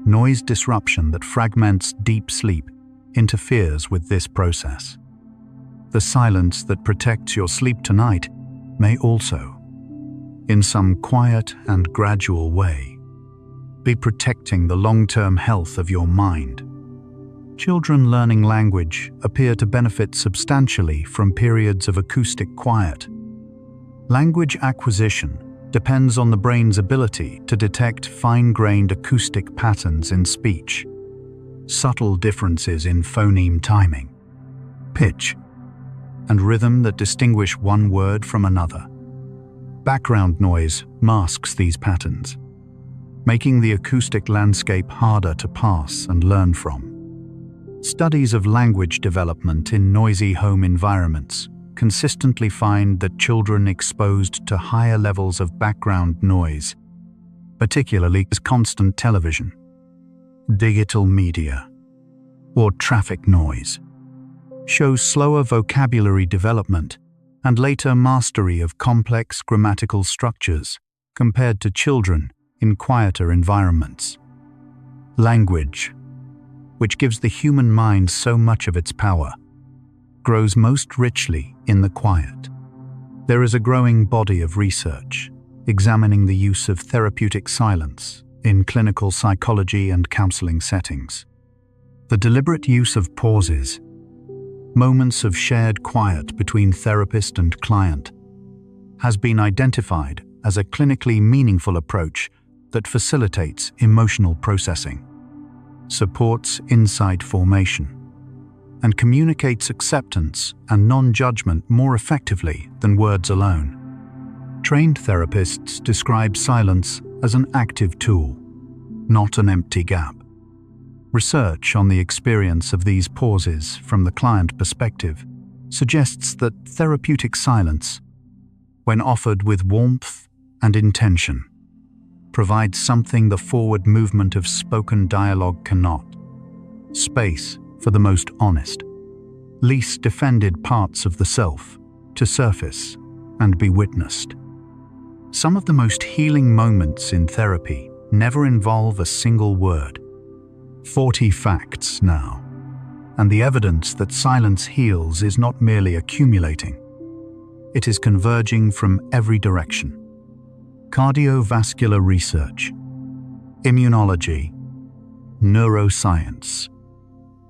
Noise disruption that fragments deep sleep interferes with this process. The silence that protects your sleep tonight may also, in some quiet and gradual way, be protecting the long-term health of your mind. Children learning language appear to benefit substantially from periods of acoustic quiet. Language acquisition depends on the brain's ability to detect fine-grained acoustic patterns in speech, subtle differences in phoneme timing, pitch, and rhythm that distinguish one word from another. Background noise masks these patterns, making the acoustic landscape harder to parse and learn from. Studies of language development in noisy home environments consistently find that children exposed to higher levels of background noise, particularly constant television, digital media, or traffic noise, show slower vocabulary development and later mastery of complex grammatical structures compared to children in quieter environments. Language, which gives the human mind so much of its power, grows most richly in the quiet. There is a growing body of research examining the use of therapeutic silence in clinical psychology and counseling settings. The deliberate use of pauses, moments of shared quiet between therapist and client, has been identified as a clinically meaningful approach that facilitates emotional processing, supports insight formation, and communicates acceptance and non-judgment more effectively than words alone. Trained therapists describe silence as an active tool, not an empty gap. Research on the experience of these pauses from the client perspective suggests that therapeutic silence, when offered with warmth and intention, provides something the forward movement of spoken dialogue cannot: space for the most honest, least defended parts of the self to surface and be witnessed. Some of the most healing moments in therapy never involve a single word. 40 facts now. And the evidence that silence heals is not merely accumulating. It is converging from every direction. Cardiovascular research, immunology, neuroscience,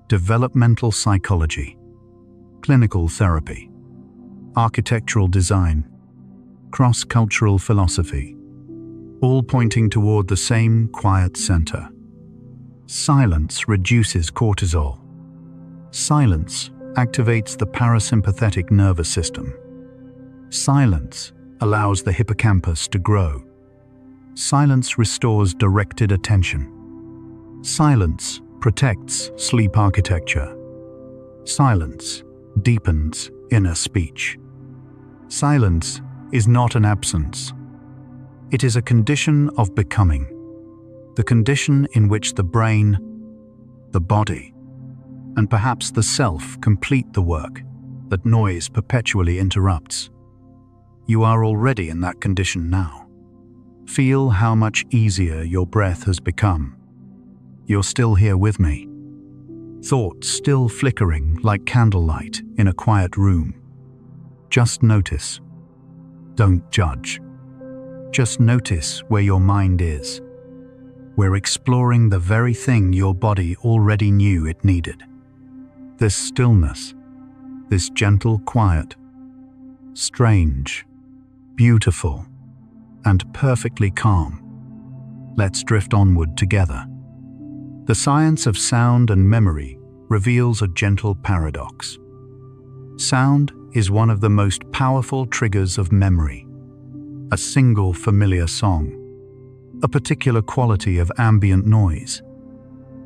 developmental psychology, clinical therapy, architectural design, cross-cultural philosophy, all pointing toward the same quiet center. Silence reduces cortisol. Silence activates the parasympathetic nervous system. Silence allows the hippocampus to grow. Silence restores directed attention. Silence protects sleep architecture. Silence deepens inner speech. Silence is not an absence. It is a condition of becoming, the condition in which the brain, the body, and perhaps the self complete the work that noise perpetually interrupts. You are already in that condition now. Feel how much easier your breath has become. You're still here with me. Thoughts still flickering like candlelight in a quiet room. Just notice. Don't judge. Just notice where your mind is. We're exploring the very thing your body already knew it needed. This stillness, this gentle quiet, strange, beautiful, and perfectly calm. Let's drift onward together. The science of sound and memory reveals a gentle paradox. Sound is one of the most powerful triggers of memory. A single familiar song, a particular quality of ambient noise,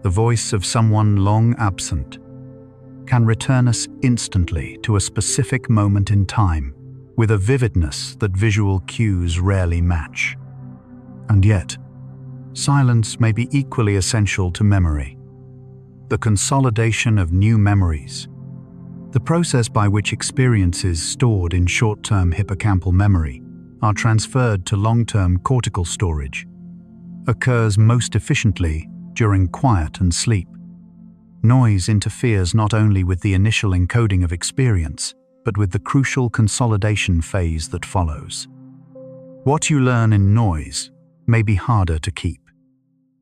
the voice of someone long absent, can return us instantly to a specific moment in time with a vividness that visual cues rarely match. And yet, silence may be equally essential to memory. The consolidation of new memories, the process by which experiences stored in short-term hippocampal memory are transferred to long-term cortical storage, occurs most efficiently during quiet and sleep. Noise interferes not only with the initial encoding of experience, but with the crucial consolidation phase that follows. What you learn in noise may be harder to keep.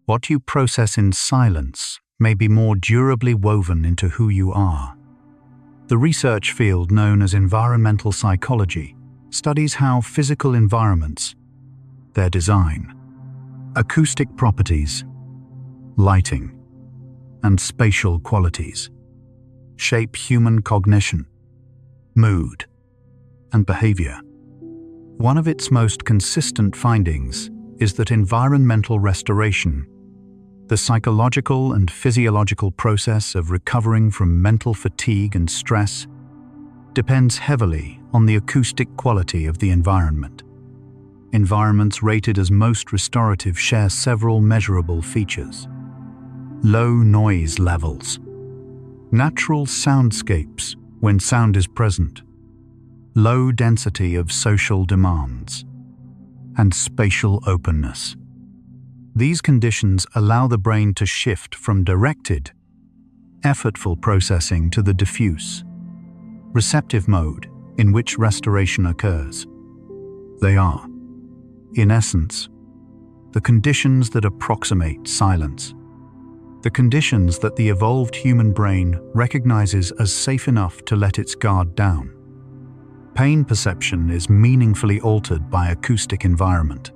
What you process in silence may be more durably woven into who you are. The research field known as environmental psychology studies how physical environments, their design, acoustic properties, lighting, and spatial qualities shape human cognition, mood, and behavior. One of its most consistent findings is that environmental restoration, the psychological and physiological process of recovering from mental fatigue and stress, depends heavily on the acoustic quality of the environment. Environments rated as most restorative share several measurable features. Low noise levels, natural soundscapes when sound is present, low density of social demands, and spatial openness. These conditions allow the brain to shift from directed, effortful processing to the diffuse, receptive mode in which restoration occurs. They are, in essence, the conditions that approximate silence, the conditions that the evolved human brain recognizes as safe enough to let its guard down. Pain perception is meaningfully altered by acoustic environment.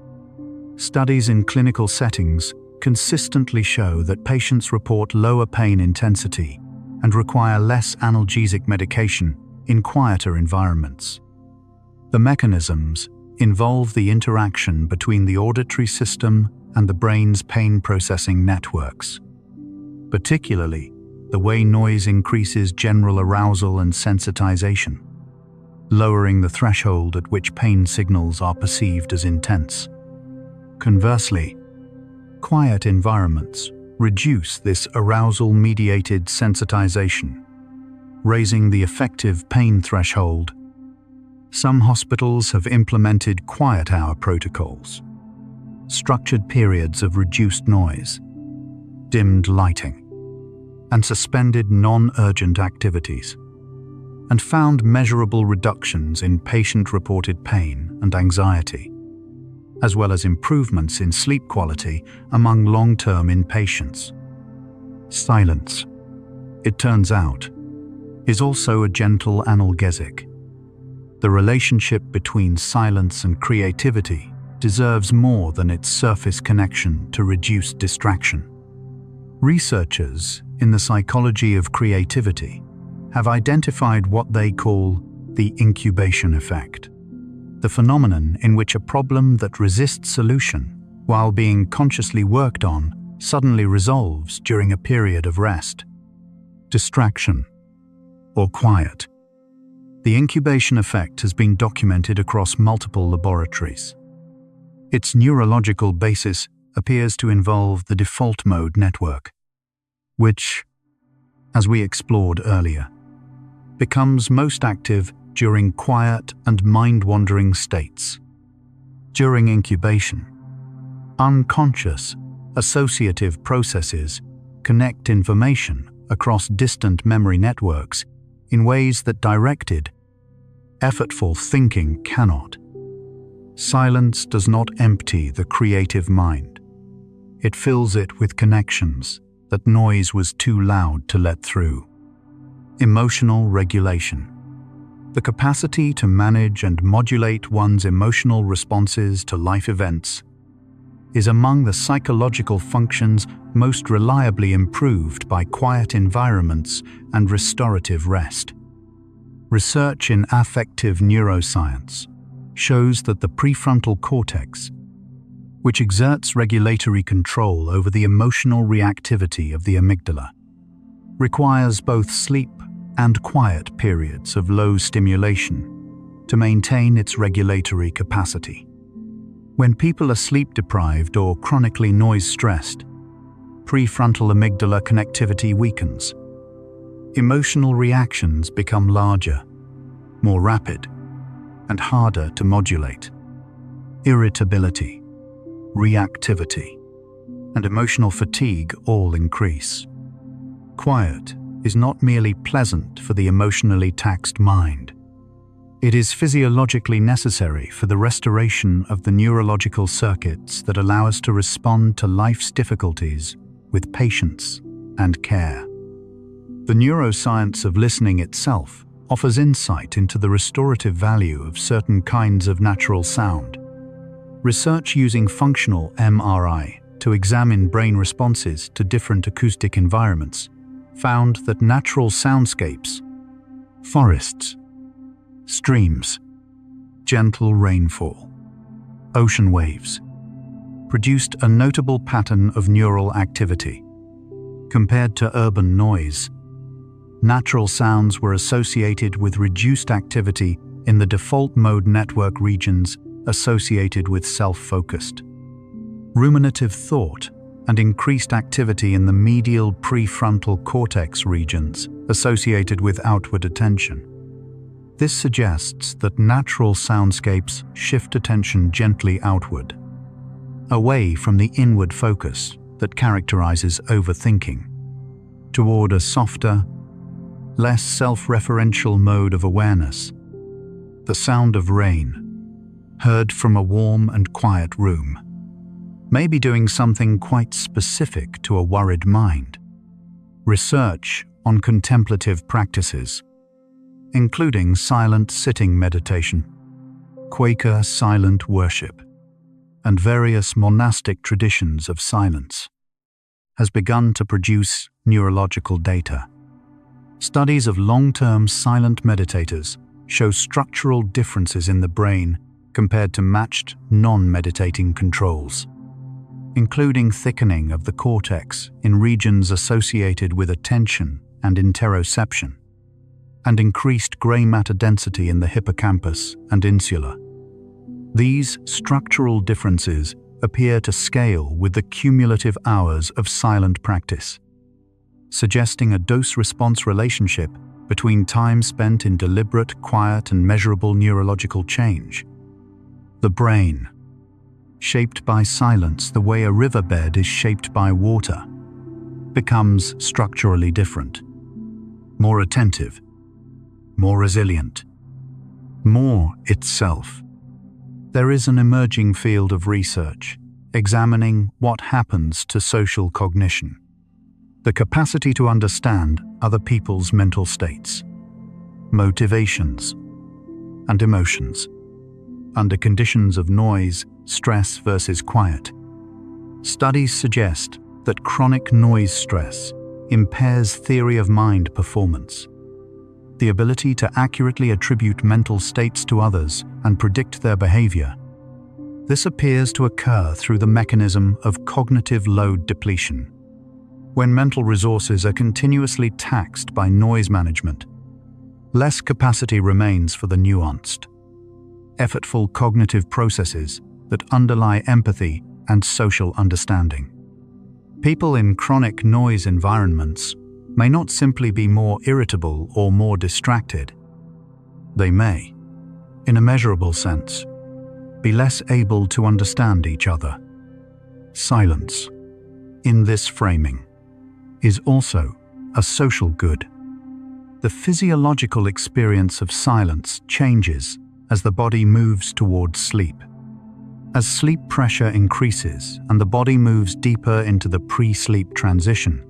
Studies in clinical settings consistently show that patients report lower pain intensity and require less analgesic medication in quieter environments. The mechanisms involve the interaction between the auditory system and the brain's pain processing networks. Particularly, the way noise increases general arousal and sensitization, lowering the threshold at which pain signals are perceived as intense. Conversely, quiet environments reduce this arousal-mediated sensitization, raising the effective pain threshold. Some hospitals have implemented quiet hour protocols, structured periods of reduced noise, dimmed lighting, and suspended non-urgent activities, and found measurable reductions in patient-reported pain and anxiety, as well as improvements in sleep quality among long-term inpatients. Silence, it turns out, is also a gentle analgesic. The relationship between silence and creativity deserves more than its surface connection to reduce distraction. Researchers in the psychology of creativity have identified what they call the incubation effect, the phenomenon in which a problem that resists solution while being consciously worked on suddenly resolves during a period of rest, distraction, or quiet. The incubation effect has been documented across multiple laboratories. Its neurological basis appears to involve the default mode network, which, as we explored earlier, becomes most active during quiet and mind-wandering states. During incubation, unconscious, associative processes connect information across distant memory networks in ways that directed, effortful thinking cannot. Silence does not empty the creative mind. It fills it with connections that noise was too loud to let through. Emotional regulation. The capacity to manage and modulate one's emotional responses to life events is among the psychological functions most reliably improved by quiet environments and restorative rest. Research in affective neuroscience shows that the prefrontal cortex, which exerts regulatory control over the emotional reactivity of the amygdala, requires both sleep and quiet periods of low stimulation to maintain its regulatory capacity. When people are sleep-deprived or chronically noise-stressed, prefrontal amygdala connectivity weakens. Emotional reactions become larger, more rapid, and harder to modulate. Irritability, reactivity, and emotional fatigue all increase. Quiet is not merely pleasant for the emotionally taxed mind. It is physiologically necessary for the restoration of the neurological circuits that allow us to respond to life's difficulties with patience and care. The neuroscience of listening itself offers insight into the restorative value of certain kinds of natural sound. Research using functional MRI to examine brain responses to different acoustic environments found that natural soundscapes, forests, streams, gentle rainfall, ocean waves, produced a notable pattern of neural activity. Compared to urban noise, natural sounds were associated with reduced activity in the default mode network regions associated with self-focused, ruminative thought, and increased activity in the medial prefrontal cortex regions associated with outward attention. This suggests that natural soundscapes shift attention gently outward, away from the inward focus that characterizes overthinking, toward a softer, less self-referential mode of awareness. The sound of rain, heard from a warm and quiet room, may be doing something quite specific to a worried mind. Research on contemplative practices, including silent sitting meditation, Quaker silent worship, and various monastic traditions of silence, has begun to produce neurological data. Studies of long-term silent meditators show structural differences in the brain compared to matched non-meditating controls, including thickening of the cortex in regions associated with attention and interoception, and increased gray matter density in the hippocampus and insula. These structural differences appear to scale with the cumulative hours of silent practice, suggesting a dose-response relationship between time spent in deliberate, quiet, and measurable neurological change. The brain, shaped by silence the way a riverbed is shaped by water, becomes structurally different, more attentive, more resilient, more itself. There is an emerging field of research examining what happens to social cognition, the capacity to understand other people's mental states, motivations, and emotions under conditions of noise, stress versus quiet. Studies suggest that chronic noise stress impairs theory of mind performance, the ability to accurately attribute mental states to others and predict their behavior. This appears to occur through the mechanism of cognitive load depletion. When mental resources are continuously taxed by noise management, less capacity remains for the nuanced, effortful cognitive processes that underlie empathy and social understanding. People in chronic noise environments may not simply be more irritable or more distracted. They may, in a measurable sense, be less able to understand each other. Silence, in this framing, is also a social good. The physiological experience of silence changes as the body moves towards sleep. As sleep pressure increases and the body moves deeper into the pre-sleep transition,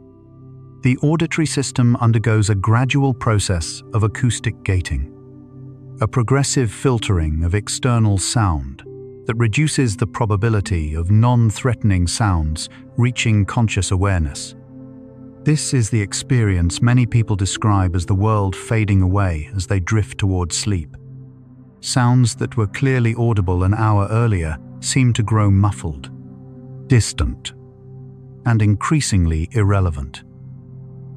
the auditory system undergoes a gradual process of acoustic gating, a progressive filtering of external sound that reduces the probability of non-threatening sounds reaching conscious awareness. This is the experience many people describe as the world fading away as they drift towards sleep. Sounds that were clearly audible an hour earlier seem to grow muffled, distant, and increasingly irrelevant.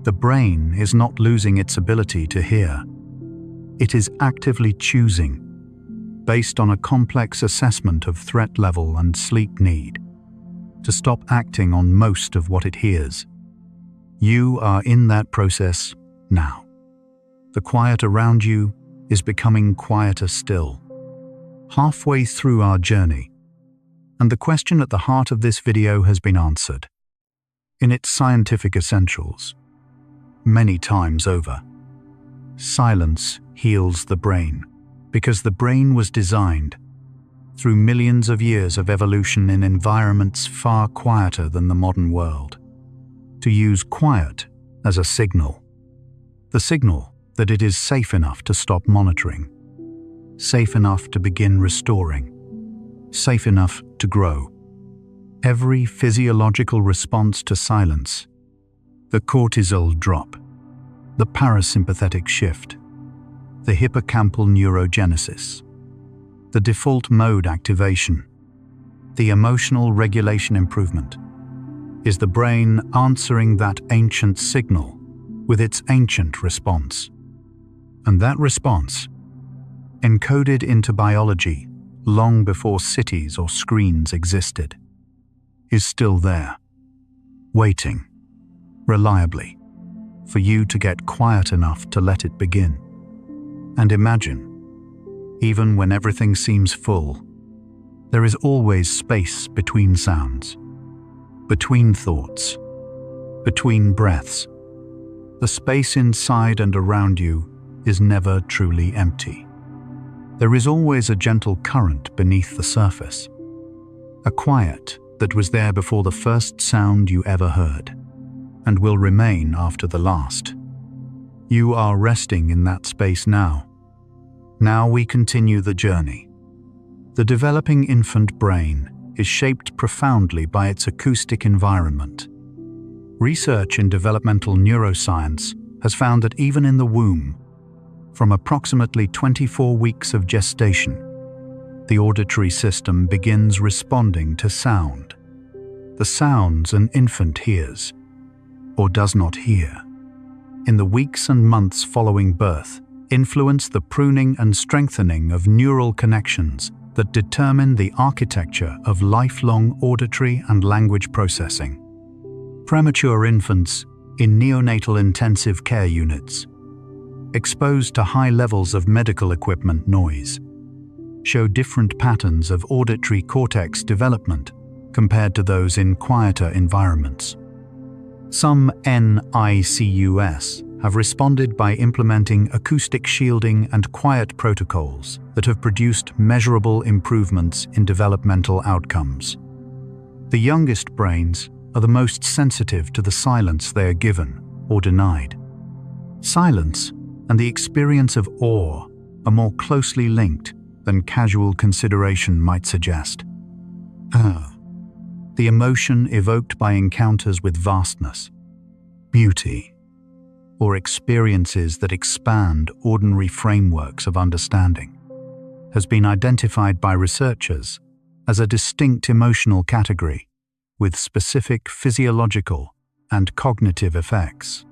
The brain is not losing its ability to hear. It is actively choosing, based on a complex assessment of threat level and sleep need, to stop acting on most of what it hears. You are in that process now. The quiet around you is becoming quieter still. Halfway through our journey, and the question at the heart of this video has been answered. In its scientific essentials, many times over. Silence heals the brain, because the brain was designed, through millions of years of evolution in environments far quieter than the modern world, to use quiet as a signal. The signal that it is safe enough to stop monitoring, safe enough to begin restoring, safe enough to grow. Every physiological response to silence, the cortisol drop, the parasympathetic shift, the hippocampal neurogenesis, the default mode activation, the emotional regulation improvement, is the brain answering that ancient signal with its ancient response. And that response, encoded into biology long before cities or screens existed, is still there, waiting, reliably, for you to get quiet enough to let it begin. And imagine, even when everything seems full, there is always space between sounds, between thoughts, between breaths. The space inside and around you is never truly empty. There is always a gentle current beneath the surface, a quiet that was there before the first sound you ever heard, and will remain after the last. You are resting in that space now. Now we continue the journey. The developing infant brain is shaped profoundly by its acoustic environment. Research in developmental neuroscience has found that even in the womb, from approximately 24 weeks of gestation, the auditory system begins responding to sound. The sounds an infant hears, or does not hear, in the weeks and months following birth, influence the pruning and strengthening of neural connections that determine the architecture of lifelong auditory and language processing. Premature infants in neonatal intensive care units exposed to high levels of medical equipment noise, show different patterns of auditory cortex development compared to those in quieter environments. Some NICUS have responded by implementing acoustic shielding and quiet protocols that have produced measurable improvements in developmental outcomes. The youngest brains are the most sensitive to the silence they are given or denied. Silence and the experience of awe are more closely linked than casual consideration might suggest. The emotion evoked by encounters with vastness, beauty, or experiences that expand ordinary frameworks of understanding, has been identified by researchers as a distinct emotional category with specific physiological and cognitive effects.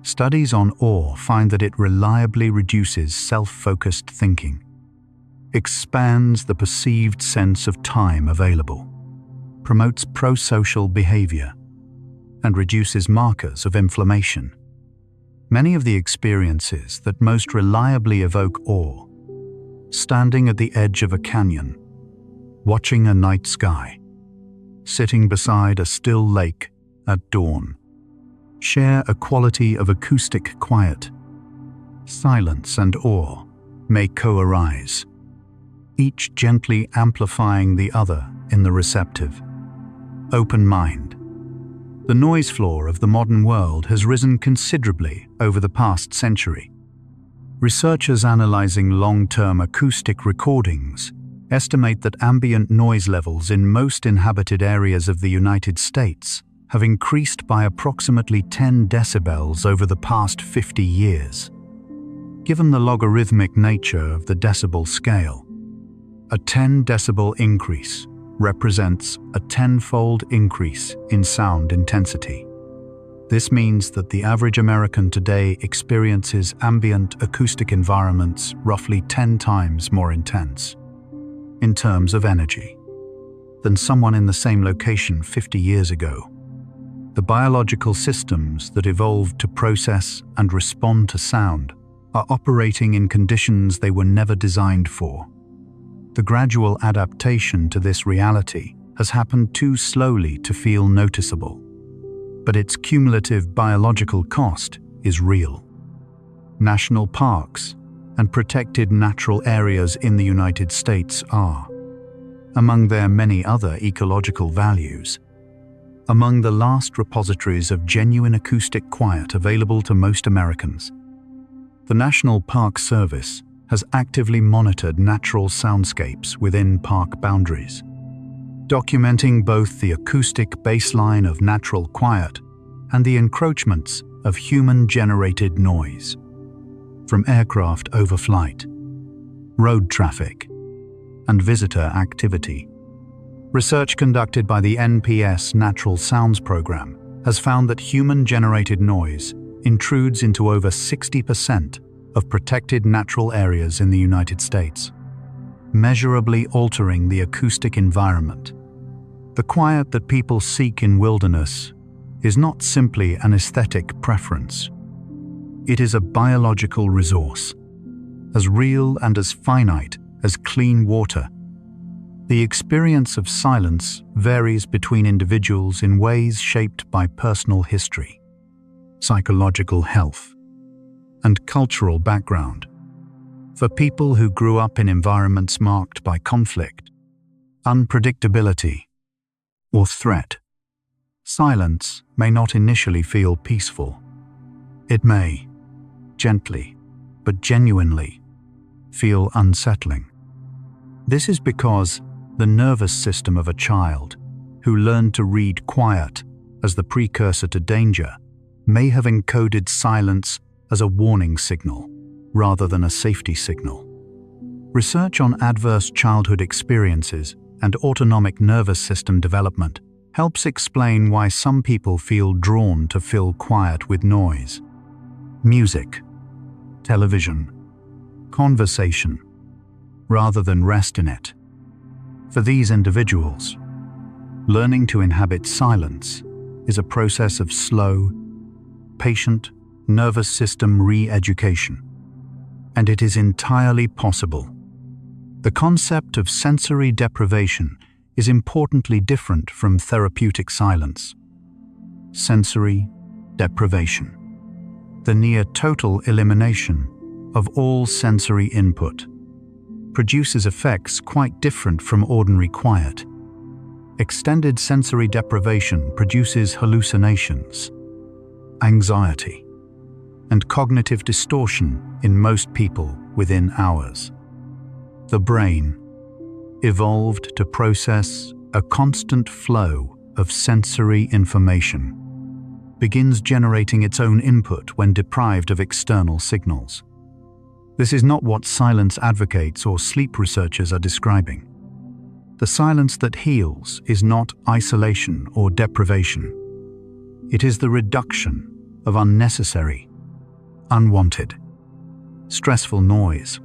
Studies on awe find that it reliably reduces self-focused thinking, expands the perceived sense of time available, promotes prosocial behavior, and reduces markers of inflammation. Many of the experiences that most reliably evoke awe, standing at the edge of a canyon, watching a night sky, sitting beside a still lake at dawn, share a quality of acoustic quiet. Silence and awe may co-arise, each gently amplifying the other in the receptive, open mind. The noise floor of the modern world has risen considerably over the past century. Researchers analyzing long-term acoustic recordings estimate that ambient noise levels in most inhabited areas of the United States have increased by approximately 10 decibels over the past 50 years. Given the logarithmic nature of the decibel scale, a 10 decibel increase represents a tenfold increase in sound intensity. This means that the average American today experiences ambient acoustic environments roughly 10 times more intense, in terms of energy, than someone in the same location 50 years ago. The biological systems that evolved to process and respond to sound are operating in conditions they were never designed for. The gradual adaptation to this reality has happened too slowly to feel noticeable, but its cumulative biological cost is real. National parks and protected natural areas in the United States are, among their many other ecological values, among the last repositories of genuine acoustic quiet available to most Americans. The National Park Service has actively monitored natural soundscapes within park boundaries, documenting both the acoustic baseline of natural quiet and the encroachments of human-generated noise, from aircraft overflight, road traffic, and visitor activity. Research conducted by the NPS Natural Sounds Program has found that human-generated noise intrudes into over 60% of protected natural areas in the United States, measurably altering the acoustic environment. The quiet that people seek in wilderness is not simply an aesthetic preference. It is a biological resource, as real and as finite as clean water. The experience of silence varies between individuals in ways shaped by personal history, psychological health, and cultural background. For people who grew up in environments marked by conflict, unpredictability, or threat, silence may not initially feel peaceful. It may, gently but genuinely, feel unsettling. This is because the nervous system of a child who learned to read quiet as the precursor to danger may have encoded silence as a warning signal rather than a safety signal. Research on adverse childhood experiences and autonomic nervous system development helps explain why some people feel drawn to fill quiet with noise. Music, television, conversation, rather than rest in it. For these individuals, learning to inhabit silence is a process of slow, patient, nervous system re-education. And it is entirely possible. The concept of sensory deprivation is importantly different from therapeutic silence. Sensory deprivation, the near total elimination of all sensory input, produces effects quite different from ordinary quiet. Extended sensory deprivation produces hallucinations, anxiety, and cognitive distortion in most people within hours. The brain, evolved to process a constant flow of sensory information, begins generating its own input when deprived of external signals. This is not what silence advocates or sleep researchers are describing. The silence that heals is not isolation or deprivation. It is the reduction of unnecessary, unwanted, stressful noise,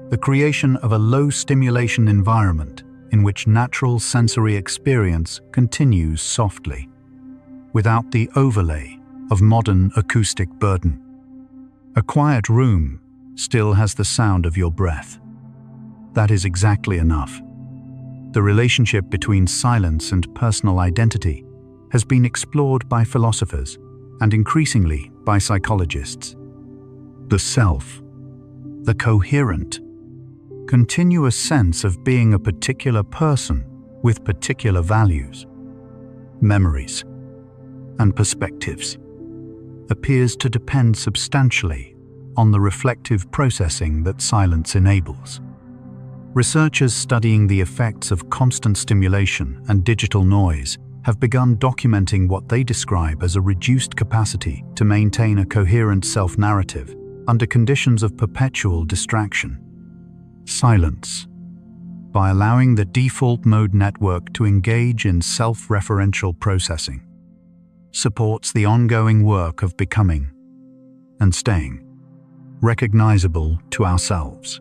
the creation of a low-stimulation environment in which natural sensory experience continues softly, without the overlay of modern acoustic burden. A quiet room still has the sound of your breath. That is exactly enough. The relationship between silence and personal identity has been explored by philosophers and increasingly by psychologists. The self, the coherent, continuous sense of being a particular person with particular values, memories, and perspectives, appears to depend substantially on the reflective processing that silence enables. Researchers studying the effects of constant stimulation and digital noise have begun documenting what they describe as a reduced capacity to maintain a coherent self-narrative under conditions of perpetual distraction. Silence, by allowing the default mode network to engage in self-referential processing, supports the ongoing work of becoming and staying recognizable to ourselves.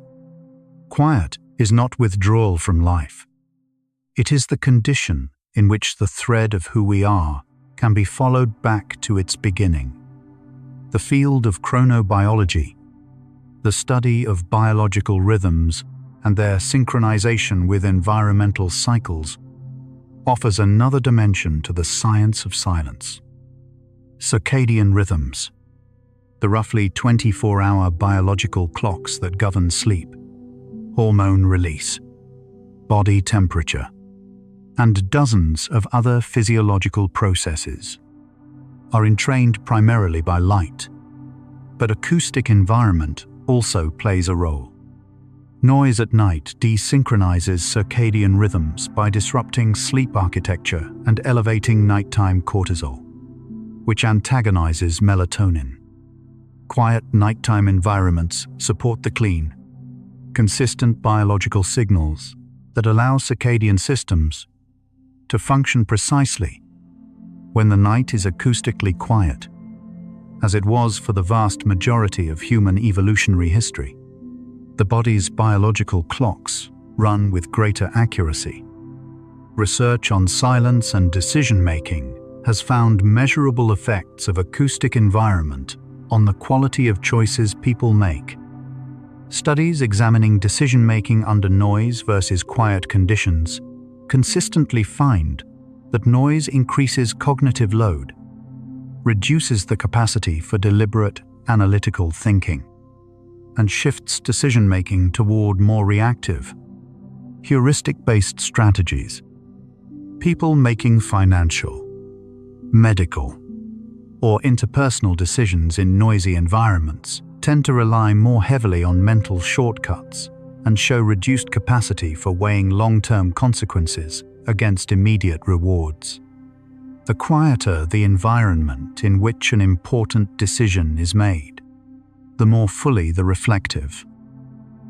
Quiet is not withdrawal from life. It is the condition in which the thread of who we are can be followed back to its beginning. The field of chronobiology, the study of biological rhythms and their synchronization with environmental cycles, offers another dimension to the science of silence. Circadian rhythms, the roughly 24-hour biological clocks that govern sleep, hormone release, body temperature, and dozens of other physiological processes, are entrained primarily by light, but acoustic environment also plays a role. Noise at night desynchronizes circadian rhythms by disrupting sleep architecture and elevating nighttime cortisol, which antagonizes melatonin. Quiet nighttime environments support the clean, consistent biological signals that allow circadian systems to function precisely when the night is acoustically quiet, as it was for the vast majority of human evolutionary history. The body's biological clocks run with greater accuracy. Research on silence and decision-making has found measurable effects of acoustic environment on the quality of choices people make. Studies examining decision-making under noise versus quiet conditions consistently find that noise increases cognitive load, reduces the capacity for deliberate, analytical thinking, and shifts decision-making toward more reactive, heuristic-based strategies. People making financial, medical, or interpersonal decisions in noisy environments tend to rely more heavily on mental shortcuts and show reduced capacity for weighing long-term consequences against immediate rewards. The quieter the environment in which an important decision is made, the more fully the reflective,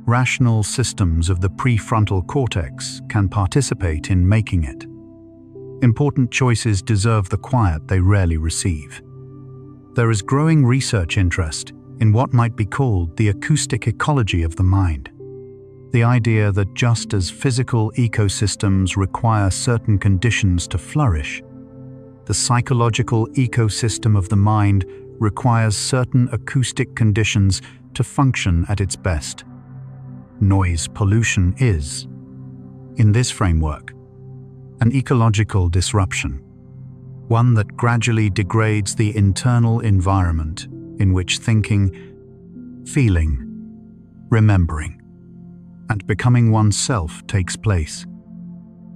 rational systems of the prefrontal cortex can participate in making it. Important choices deserve the quiet they rarely receive. There is growing research interest in what might be called the acoustic ecology of the mind. The idea that just as physical ecosystems require certain conditions to flourish, the psychological ecosystem of the mind requires certain acoustic conditions to function at its best. Noise pollution is, in this framework, an ecological disruption, one that gradually degrades the internal environment in which thinking, feeling, remembering, and becoming oneself takes place.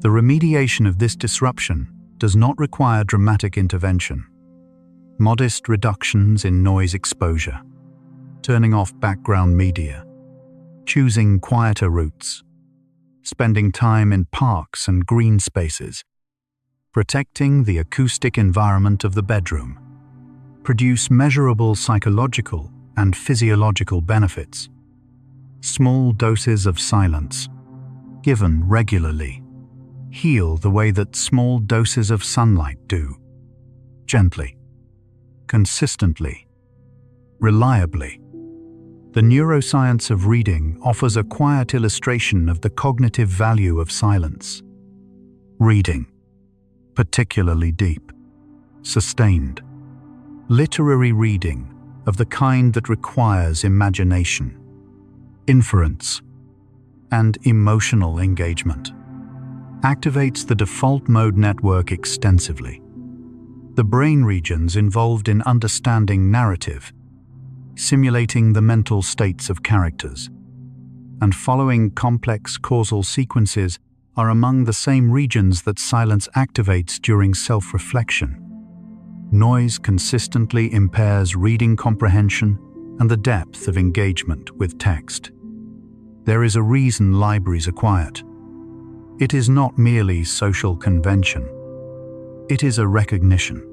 The remediation of this disruption does not require dramatic intervention. Modest reductions in noise exposure, turning off background media, choosing quieter routes, spending time in parks and green spaces, protecting the acoustic environment of the bedroom, produce measurable psychological and physiological benefits. Small doses of silence, given regularly, heal the way that small doses of sunlight do. Gently, consistently, reliably. The neuroscience of reading offers a quiet illustration of the cognitive value of silence. Reading, particularly deep, sustained, literary reading of the kind that requires imagination, inference, and emotional engagement, activates the default mode network extensively. The brain regions involved in understanding narrative, simulating the mental states of characters, and following complex causal sequences are among the same regions that silence activates during self-reflection. Noise consistently impairs reading comprehension and the depth of engagement with text. There is a reason libraries are quiet. It is not merely social convention. It is a recognition,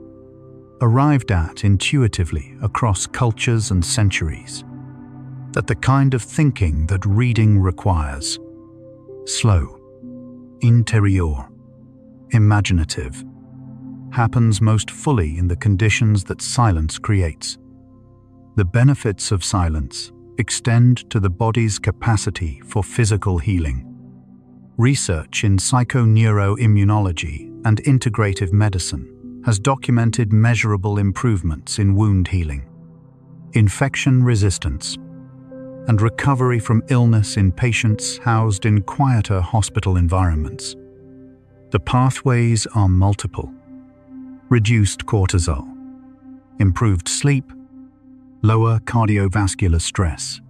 arrived at intuitively across cultures and centuries, that the kind of thinking that reading requires, slow, interior, imaginative, happens most fully in the conditions that silence creates. The benefits of silence extend to the body's capacity for physical healing. Research in psychoneuroimmunology and integrative medicine has documented measurable improvements in wound healing, infection resistance, and recovery from illness in patients housed in quieter hospital environments. The pathways are multiple: reduced cortisol, improved sleep, lower cardiovascular stress,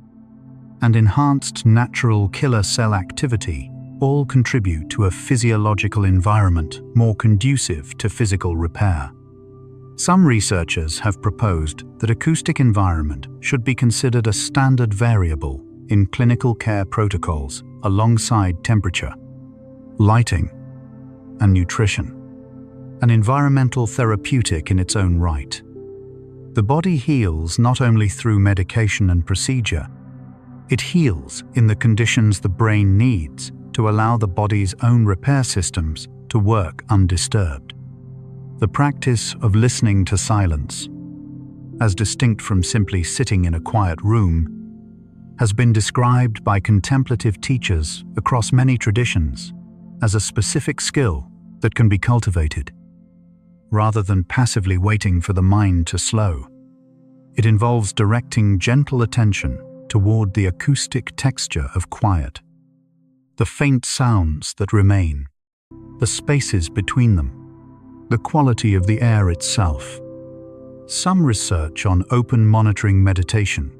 and enhanced natural killer cell activity all contribute to a physiological environment more conducive to physical repair. Some researchers have proposed that acoustic environment should be considered a standard variable in clinical care protocols alongside temperature, lighting, and nutrition, an environmental therapeutic in its own right. The body heals not only through medication and procedure, it heals in the conditions the brain needs to allow the body's own repair systems to work undisturbed. The practice of listening to silence, as distinct from simply sitting in a quiet room, has been described by contemplative teachers across many traditions as a specific skill that can be cultivated. Rather than passively waiting for the mind to slow, it involves directing gentle attention toward the acoustic texture of quiet, the faint sounds that remain, the spaces between them, the quality of the air itself. Some research on open monitoring meditation,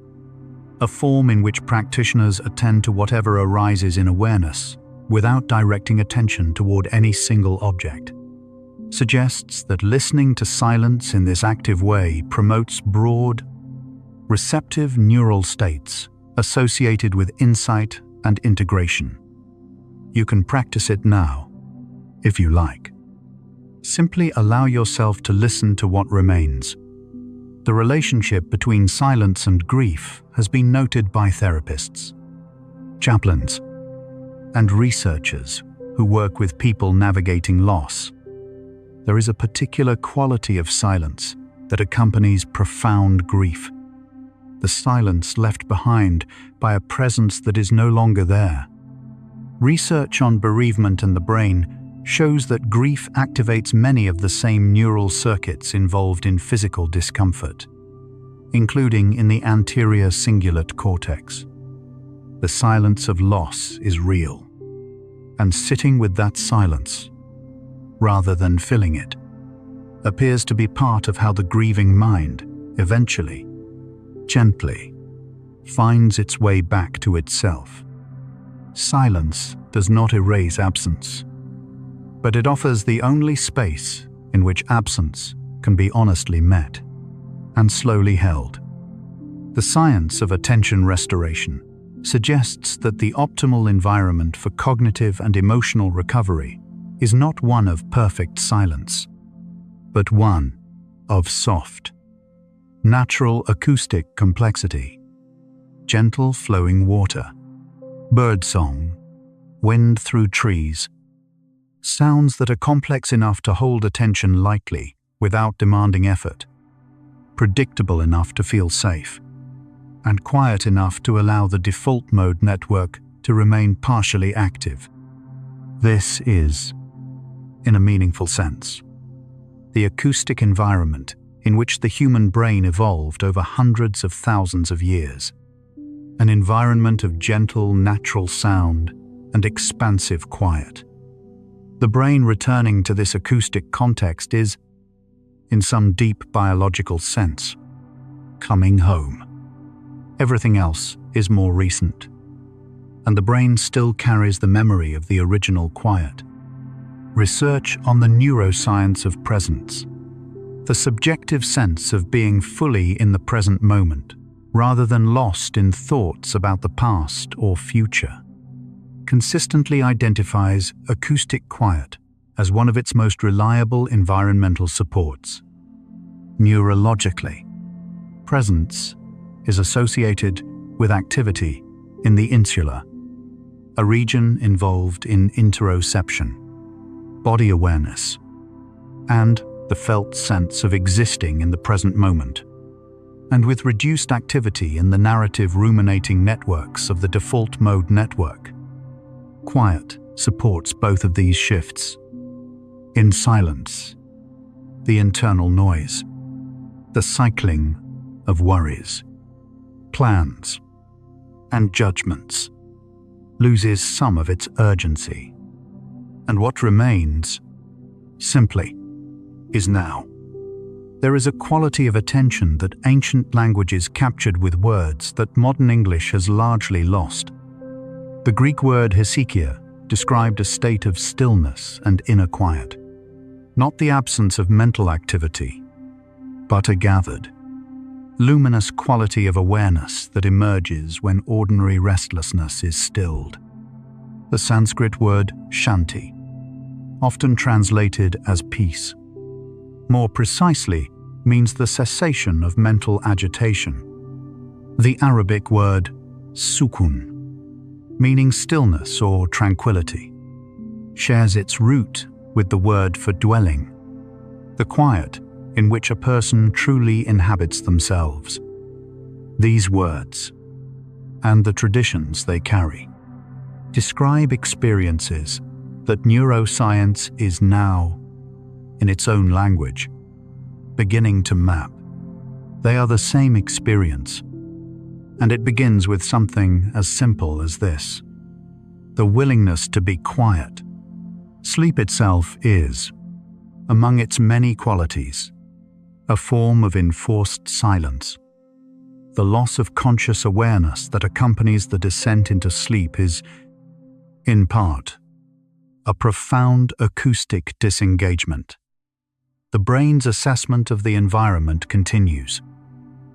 a form in which practitioners attend to whatever arises in awareness without directing attention toward any single object, suggests that listening to silence in this active way promotes broad, receptive neural states associated with insight and integration. You can practice it now, if you like. Simply allow yourself to listen to what remains. The relationship between silence and grief has been noted by therapists, chaplains, and researchers who work with people navigating loss. There is a particular quality of silence that accompanies profound grief. The silence left behind by a presence that is no longer there. Research on bereavement and the brain shows that grief activates many of the same neural circuits involved in physical discomfort. including in the anterior cingulate cortex. The silence of loss is real, and sitting with that silence, rather than filling it, appears to be part of how the grieving mind eventually, gently, finds its way back to itself. Silence does not erase absence, but it offers the only space in which absence can be honestly met and slowly held. The science of attention restoration suggests that the optimal environment for cognitive and emotional recovery is not one of perfect silence, but one of soft, natural acoustic complexity, gentle flowing water, birdsong, wind through trees, sounds that are complex enough to hold attention lightly without demanding effort, predictable enough to feel safe, and quiet enough to allow the default mode network to remain partially active. This is, in a meaningful sense, the acoustic environment in which the human brain evolved over hundreds of thousands of years. An environment of gentle, natural sound and expansive quiet. The brain returning to this acoustic context is, in some deep biological sense, coming home. Everything else is more recent, and the brain still carries the memory of the original quiet. Research on the neuroscience of presence, the subjective sense of being fully in the present moment, rather than lost in thoughts about the past or future, consistently identifies acoustic quiet as one of its most reliable environmental supports. Neurologically, presence is associated with activity in the insula, a region involved in interoception, body awareness, and the felt sense of existing in the present moment, and with reduced activity in the narrative ruminating networks of the default mode network. Quiet supports both of these shifts. In silence, the internal noise, the cycling of worries, plans, and judgments loses some of its urgency, and what remains, simply, is now. There is a quality of attention that ancient languages captured with words that modern English has largely lost. The Greek word hesychia described a state of stillness and inner quiet, not the absence of mental activity, but a gathered, luminous quality of awareness that emerges when ordinary restlessness is stilled. The Sanskrit word shanti, often translated as peace, more precisely means the cessation of mental agitation. The Arabic word sukun, meaning stillness or tranquility, shares its root with the word for dwelling, the quiet in which a person truly inhabits themselves. These words, and the traditions they carry, describe experiences that neuroscience is now, in its own language, beginning to map. They are the same experience, and it begins with something as simple as this: the willingness to be quiet. Sleep itself is, among its many qualities, a form of enforced silence. The loss of conscious awareness that accompanies the descent into sleep is, in part, a profound acoustic disengagement. The brain's assessment of the environment continues,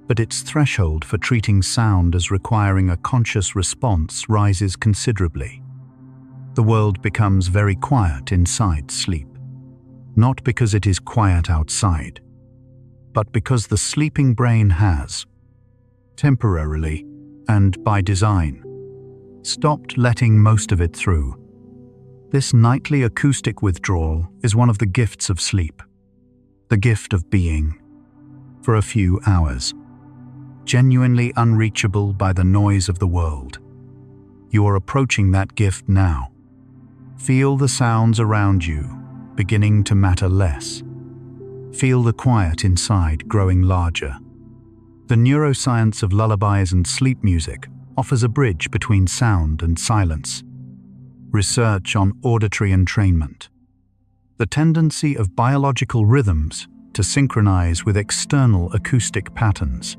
but its threshold for treating sound as requiring a conscious response rises considerably. The world becomes very quiet inside sleep, not because it is quiet outside, but because the sleeping brain has, temporarily and by design, stopped letting most of it through. This nightly acoustic withdrawal is one of the gifts of sleep, the gift of being, for a few hours, genuinely unreachable by the noise of the world. You are approaching that gift now. Feel the sounds around you beginning to matter less. Feel the quiet inside growing larger. The neuroscience of lullabies and sleep music offers a bridge between sound and silence. Research on auditory entrainment. The tendency of biological rhythms to synchronize with external acoustic patterns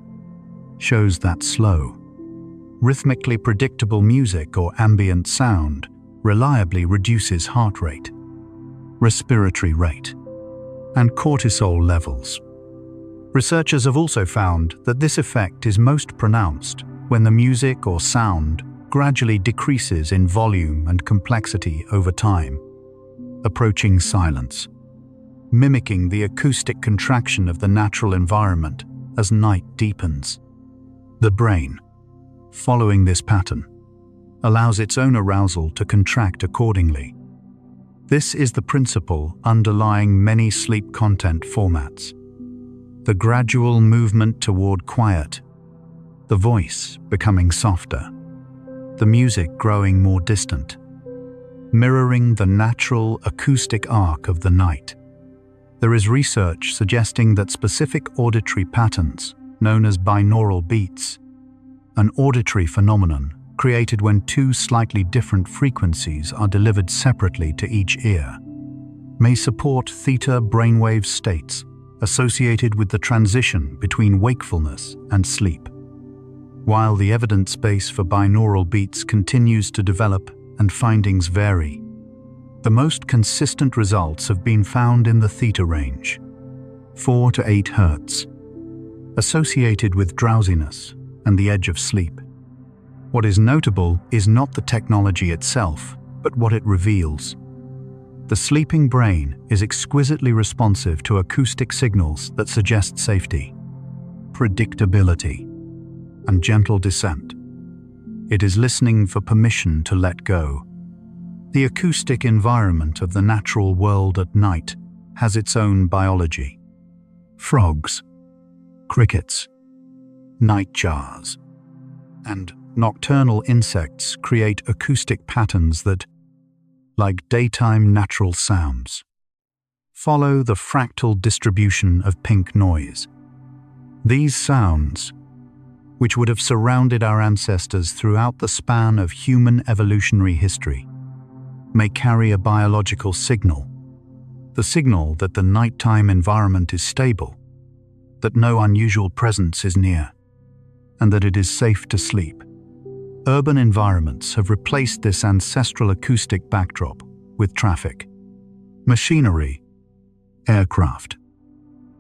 shows that slow, rhythmically predictable music or ambient sound reliably reduces heart rate, respiratory rate, and cortisol levels. Researchers have also found that this effect is most pronounced when the music or sound gradually decreases in volume and complexity over time, approaching silence, mimicking the acoustic contraction of the natural environment as night deepens. The brain, following this pattern, allows its own arousal to contract accordingly. This is the principle underlying many sleep content formats. The gradual movement toward quiet, the voice becoming softer, the music growing more distant, mirroring the natural acoustic arc of the night. There is research suggesting that specific auditory patterns, known as binaural beats, an auditory phenomenon created when two slightly different frequencies are delivered separately to each ear, may support theta brainwave states associated with the transition between wakefulness and sleep. While the evidence base for binaural beats continues to develop and findings vary, the most consistent results have been found in the theta range, 4 to 8 Hz, associated with drowsiness and the edge of sleep. What is notable is not the technology itself, but what it reveals. The sleeping brain is exquisitely responsive to acoustic signals that suggest safety, predictability, and gentle descent. It is listening for permission to let go. The acoustic environment of the natural world at night has its own biology. Frogs, crickets, nightjars, and nocturnal insects create acoustic patterns that, like daytime natural sounds, follow the fractal distribution of pink noise. These sounds, which would have surrounded our ancestors throughout the span of human evolutionary history, may carry a biological signal, the signal that the nighttime environment is stable, that no unusual presence is near, and that it is safe to sleep. Urban environments have replaced this ancestral acoustic backdrop with traffic, machinery, aircraft,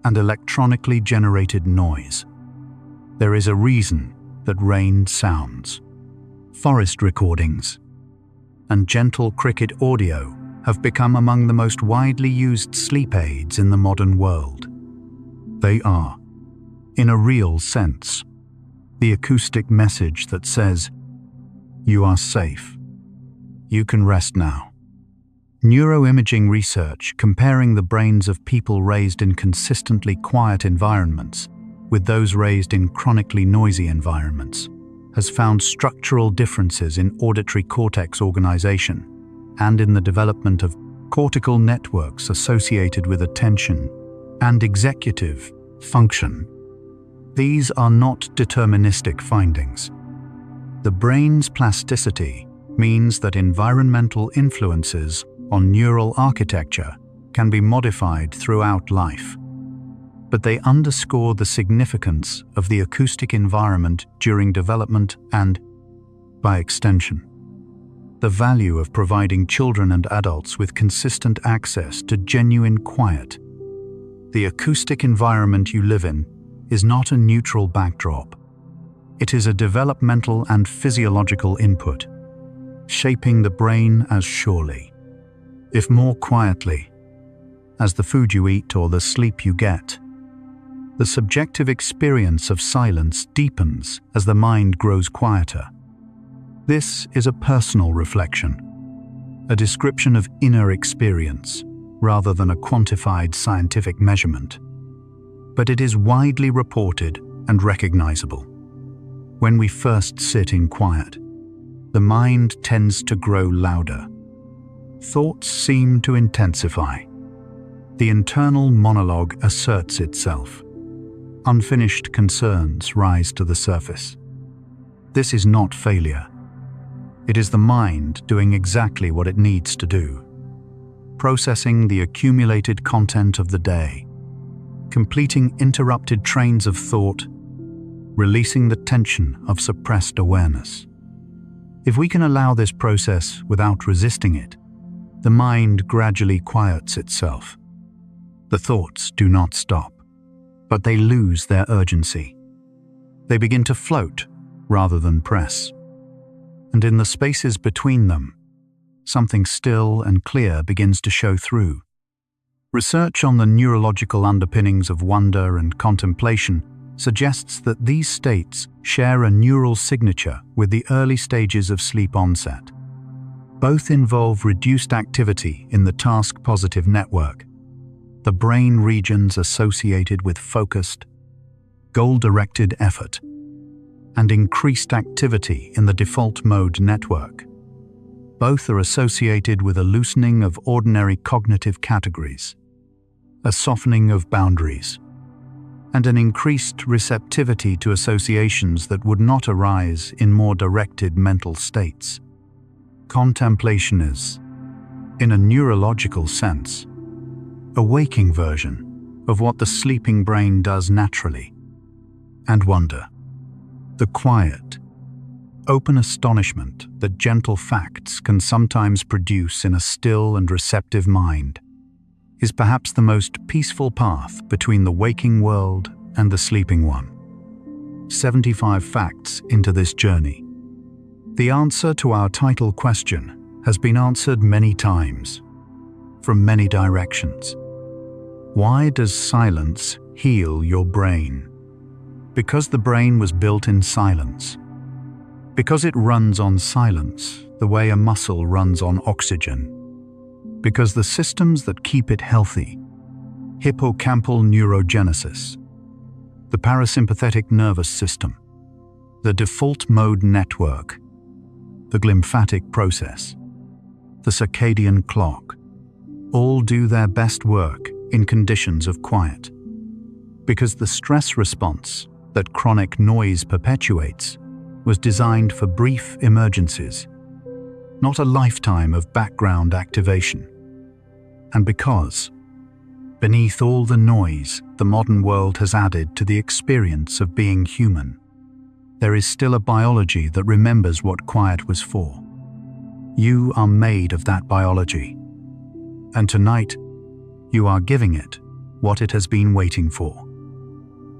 and electronically generated noise. There is a reason that rain sounds, forest recordings, and gentle cricket audio have become among the most widely used sleep aids in the modern world. They are, in a real sense, the acoustic message that says, "You are safe. You can rest now." Neuroimaging research comparing the brains of people raised in consistently quiet environments with those raised in chronically noisy environments has found structural differences in auditory cortex organization and in the development of cortical networks associated with attention and executive function. These are not deterministic findings. The brain's plasticity means that environmental influences on neural architecture can be modified throughout life, but they underscore the significance of the acoustic environment during development and, by extension, the value of providing children and adults with consistent access to genuine quiet. The acoustic environment you live in is not a neutral backdrop. It is a developmental and physiological input, shaping the brain as surely, if more quietly, as the food you eat or the sleep you get. The subjective experience of silence deepens as the mind grows quieter. This is a personal reflection, a description of inner experience rather than a quantified scientific measurement. But it is widely reported and recognizable. When we first sit in quiet, the mind tends to grow louder. Thoughts seem to intensify. The internal monologue asserts itself. unfinished concerns rise to the surface. This is not failure. It is the mind doing exactly what it needs to do, processing the accumulated content of the day, completing interrupted trains of thought, releasing the tension of suppressed awareness. If we can allow this process without resisting it, the mind gradually quiets itself. The thoughts do not stop, but they lose their urgency. They begin to float rather than press. And in the spaces between them, something still and clear begins to show through. Research on the neurological underpinnings of wonder and contemplation suggests that these states share a neural signature with the early stages of sleep onset. Both involve reduced activity in the task-positive network, the brain regions associated with focused, goal-directed effort, and increased activity in the default mode network. Both are associated with a loosening of ordinary cognitive categories, a softening of boundaries, and an increased receptivity to associations that would not arise in more directed mental states. Contemplation is, in a neurological sense, a waking version of what the sleeping brain does naturally. And wonder, the quiet, open astonishment that gentle facts can sometimes produce in a still and receptive mind, is perhaps the most peaceful path between the waking world and the sleeping one. 75 facts into this journey. The answer to our title question has been answered many times, from many directions. Why does silence heal your brain? Because the brain was built in silence. Because it runs on silence, the way a muscle runs on oxygen. Because the systems that keep it healthy, hippocampal neurogenesis, the parasympathetic nervous system, the default mode network, the glymphatic process, the circadian clock, all do their best work in conditions of quiet. Because the stress response that chronic noise perpetuates was designed for brief emergencies, not a lifetime of background activation. And because, beneath all the noise the modern world has added to the experience of being human, there is still a biology that remembers what quiet was for. You are made of that biology. And tonight, you are giving it what it has been waiting for.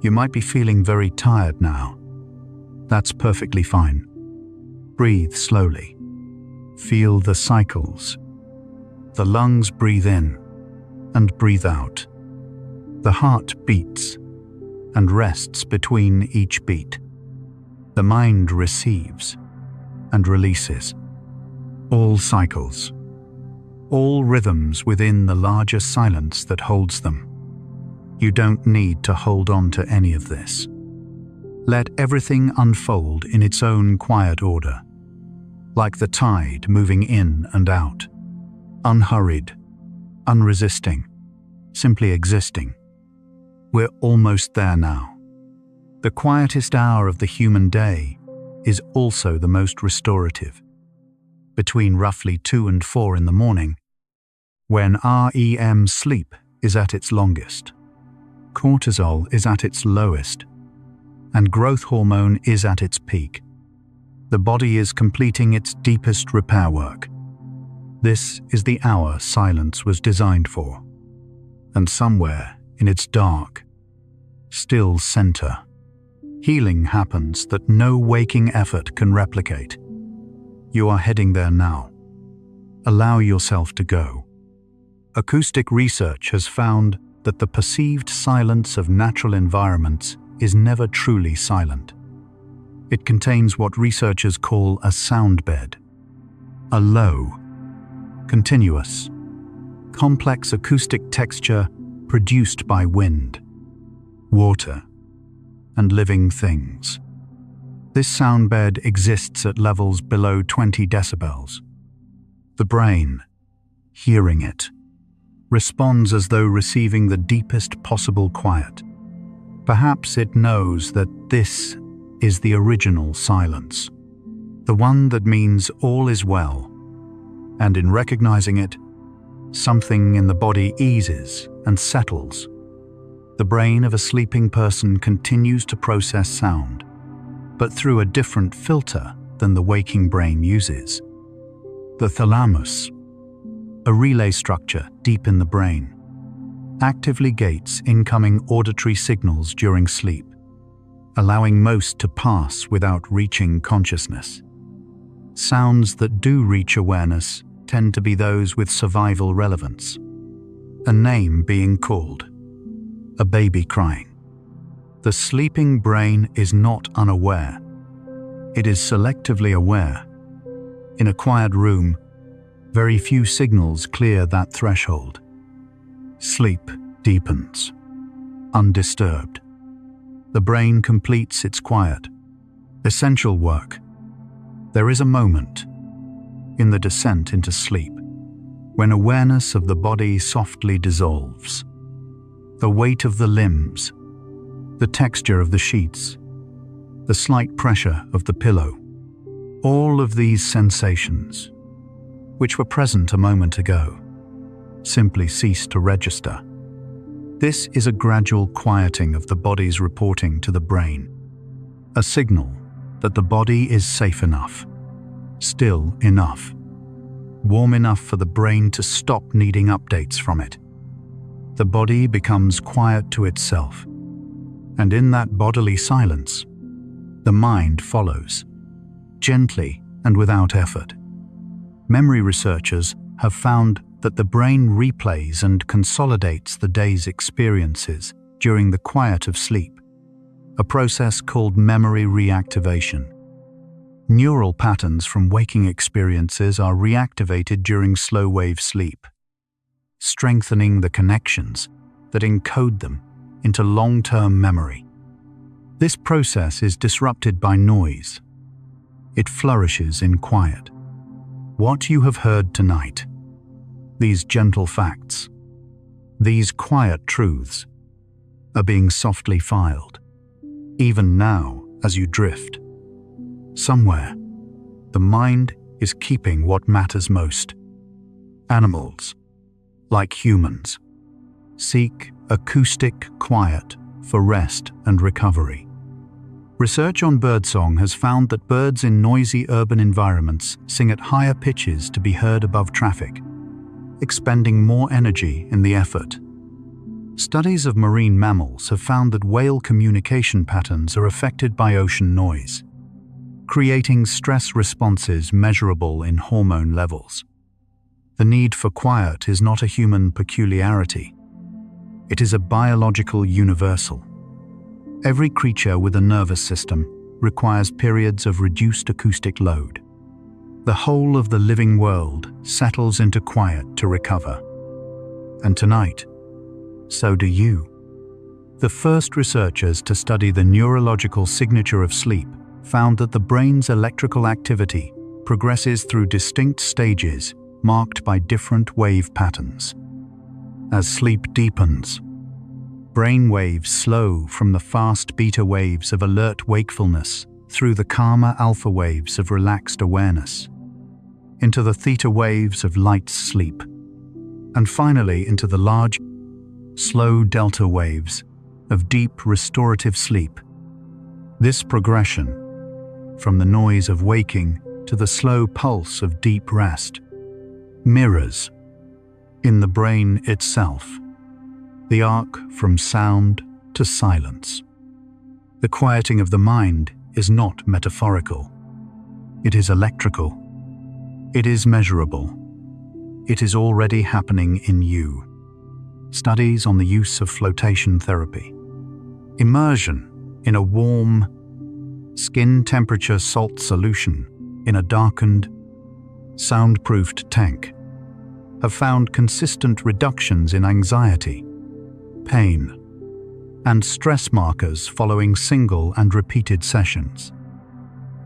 You might be feeling very tired now. That's perfectly fine. Breathe slowly. Feel the cycles. The lungs breathe in and breathe out. The heart beats and rests between each beat. The mind receives and releases. All cycles, all rhythms within the larger silence that holds them. You don't need to hold on to any of this. Let everything unfold in its own quiet order, like the tide moving in and out, unhurried, unresisting, simply existing. We're almost there now. The quietest hour of the human day is also the most restorative. Between roughly 2 and 4 in the morning, when REM sleep is at its longest, cortisol is at its lowest, and growth hormone is at its peak. The body is completing its deepest repair work. This is the hour silence was designed for. And somewhere in its dark, still center, healing happens that no waking effort can replicate. You are heading there now. Allow yourself to go. Acoustic research has found that the perceived silence of natural environments is never truly silent. It contains what researchers call a sound bed, a low, continuous, complex acoustic texture produced by wind, water, and living things. This sound bed exists at levels below 20 decibels. The brain, hearing it, responds as though receiving the deepest possible quiet. Perhaps it knows that this is the original silence, the one that means all is well, and in recognizing it, something in the body eases and settles. The brain of a sleeping person continues to process sound, but through a different filter than the waking brain uses. The thalamus, a relay structure deep in the brain, actively gates incoming auditory signals during sleep, allowing most to pass without reaching consciousness. Sounds that do reach awareness tend to be those with survival relevance. A name being called, a baby crying. The sleeping brain is not unaware. It is selectively aware. In a quiet room, very few signals clear that threshold. Sleep deepens, undisturbed. The brain completes its quiet, essential work. There is a moment, in the descent into sleep, when awareness of the body softly dissolves. The weight of the limbs, the texture of the sheets, the slight pressure of the pillow, all of these sensations, which were present a moment ago, simply cease to register. This is a gradual quieting of the body's reporting to the brain, a signal that the body is safe enough, still enough, warm enough for the brain to stop needing updates from it. The body becomes quiet to itself, and in that bodily silence, the mind follows, gently and without effort. Memory researchers have found that the brain replays and consolidates the day's experiences during the quiet of sleep, a process called memory reactivation. Neural patterns from waking experiences are reactivated during slow-wave sleep, strengthening the connections that encode them into long-term memory. This process is disrupted by noise. It flourishes in quiet. What you have heard tonight, these gentle facts, these quiet truths, are being softly filed, even now as you drift. Somewhere, the mind is keeping what matters most. Animals, like humans, seek acoustic quiet for rest and recovery. Research on birdsong has found that birds in noisy urban environments sing at higher pitches to be heard above traffic, expending more energy in the effort. Studies of marine mammals have found that whale communication patterns are affected by ocean noise, creating stress responses measurable in hormone levels. The need for quiet is not a human peculiarity. It is a biological universal. Every creature with a nervous system requires periods of reduced acoustic load. The whole of the living world settles into quiet to recover. And tonight, so do you. The first researchers to study the neurological signature of sleep found that the brain's electrical activity progresses through distinct stages marked by different wave patterns. As sleep deepens, brain waves slow from the fast beta waves of alert wakefulness through the calmer alpha waves of relaxed awareness, into the theta waves of light sleep, and finally into the large, slow delta waves of deep restorative sleep. This progression, from the noise of waking to the slow pulse of deep rest, mirrors, in the brain itself, the arc from sound to silence. The quieting of the mind is not metaphorical. It is electrical. It is measurable. It is already happening in you. Studies on the use of flotation therapy. Immersion in a warm, skin temperature salt solution in a darkened, soundproofed tank have found consistent reductions in anxiety, pain, and stress markers following single and repeated sessions.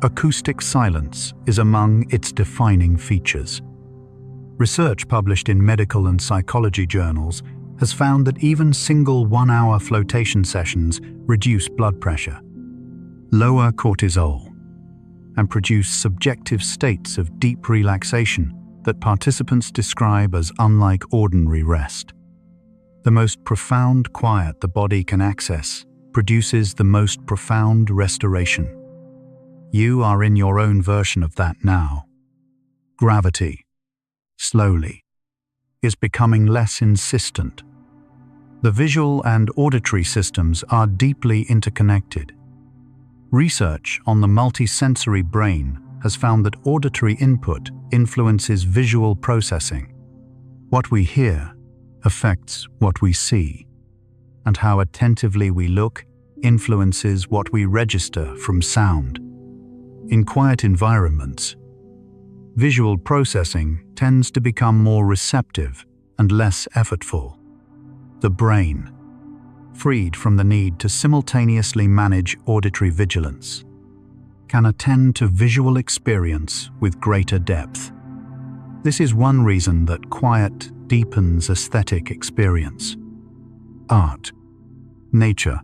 Acoustic silence is among its defining features. Research published in medical and psychology journals has found that even single 1-hour flotation sessions reduce blood pressure, lower cortisol, and produce subjective states of deep relaxation that participants describe as unlike ordinary rest. The most profound quiet the body can access produces the most profound restoration. You are in your own version of that now. Gravity, slowly, is becoming less insistent. The visual and auditory systems are deeply interconnected. Research on the multisensory brain has found that auditory input influences visual processing. What we hear affects what we see, and how attentively we look influences what we register from sound. In quiet environments, visual processing tends to become more receptive and less effortful. The brain, freed from the need to simultaneously manage auditory vigilance, can attend to visual experience with greater depth. This is one reason that quiet deepens aesthetic experience. Art, nature,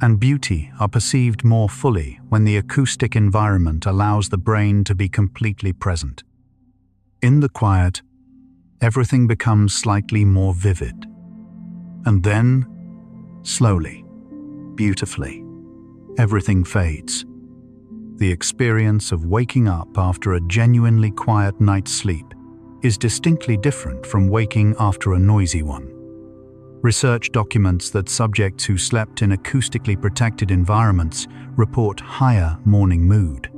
and beauty are perceived more fully when the acoustic environment allows the brain to be completely present. In the quiet, everything becomes slightly more vivid. And then, slowly, beautifully, everything fades. The experience of waking up after a genuinely quiet night's sleep is distinctly different from waking after a noisy one. Research documents that subjects who slept in acoustically protected environments report higher morning mood,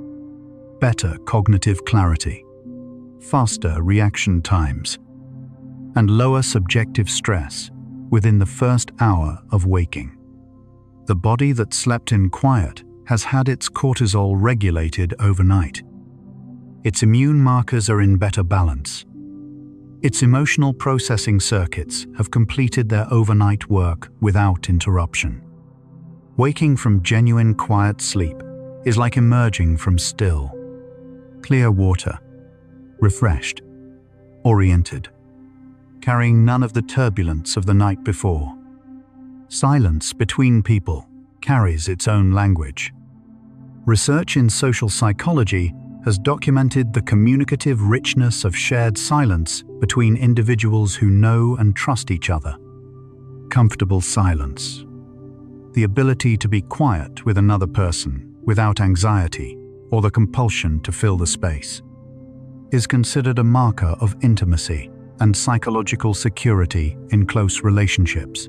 better cognitive clarity, faster reaction times, and lower subjective stress within the first hour of waking. The body that slept in quiet has had its cortisol regulated overnight. Its immune markers are in better balance. Its emotional processing circuits have completed their overnight work without interruption. Waking from genuine quiet sleep is like emerging from still, clear water, refreshed, oriented, carrying none of the turbulence of the night before. Silence between people carries its own language. Research in social psychology has documented the communicative richness of shared silence between individuals who know and trust each other. Comfortable silence, the ability to be quiet with another person without anxiety or the compulsion to fill the space, is considered a marker of intimacy and psychological security in close relationships.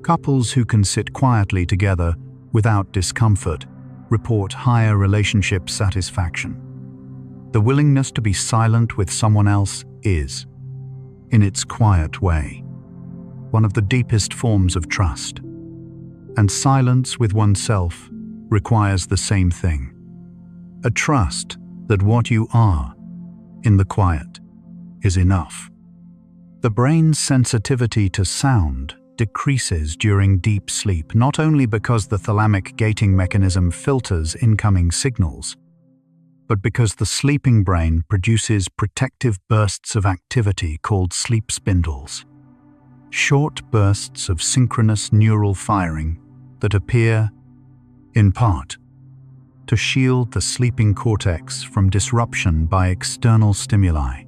Couples who can sit quietly together without discomfort report higher relationship satisfaction. The willingness to be silent with someone else is, in its quiet way, one of the deepest forms of trust. And silence with oneself requires the same thing. A trust that what you are, in the quiet, is enough. The brain's sensitivity to sound decreases during deep sleep, not only because the thalamic gating mechanism filters incoming signals, but because the sleeping brain produces protective bursts of activity called sleep spindles, short bursts of synchronous neural firing that appear, in part, to shield the sleeping cortex from disruption by external stimuli.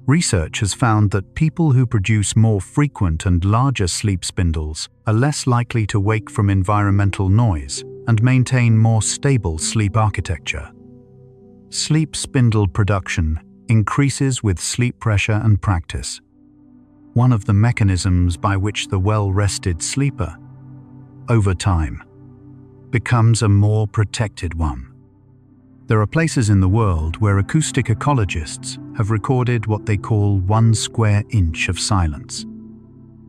Research has found that people who produce more frequent and larger sleep spindles are less likely to wake from environmental noise and maintain more stable sleep architecture. Sleep spindle production increases with sleep pressure and practice, one of the mechanisms by which the well-rested sleeper, over time, becomes a more protected one. There are places in the world where acoustic ecologists have recorded what they call 1 square inch of silence.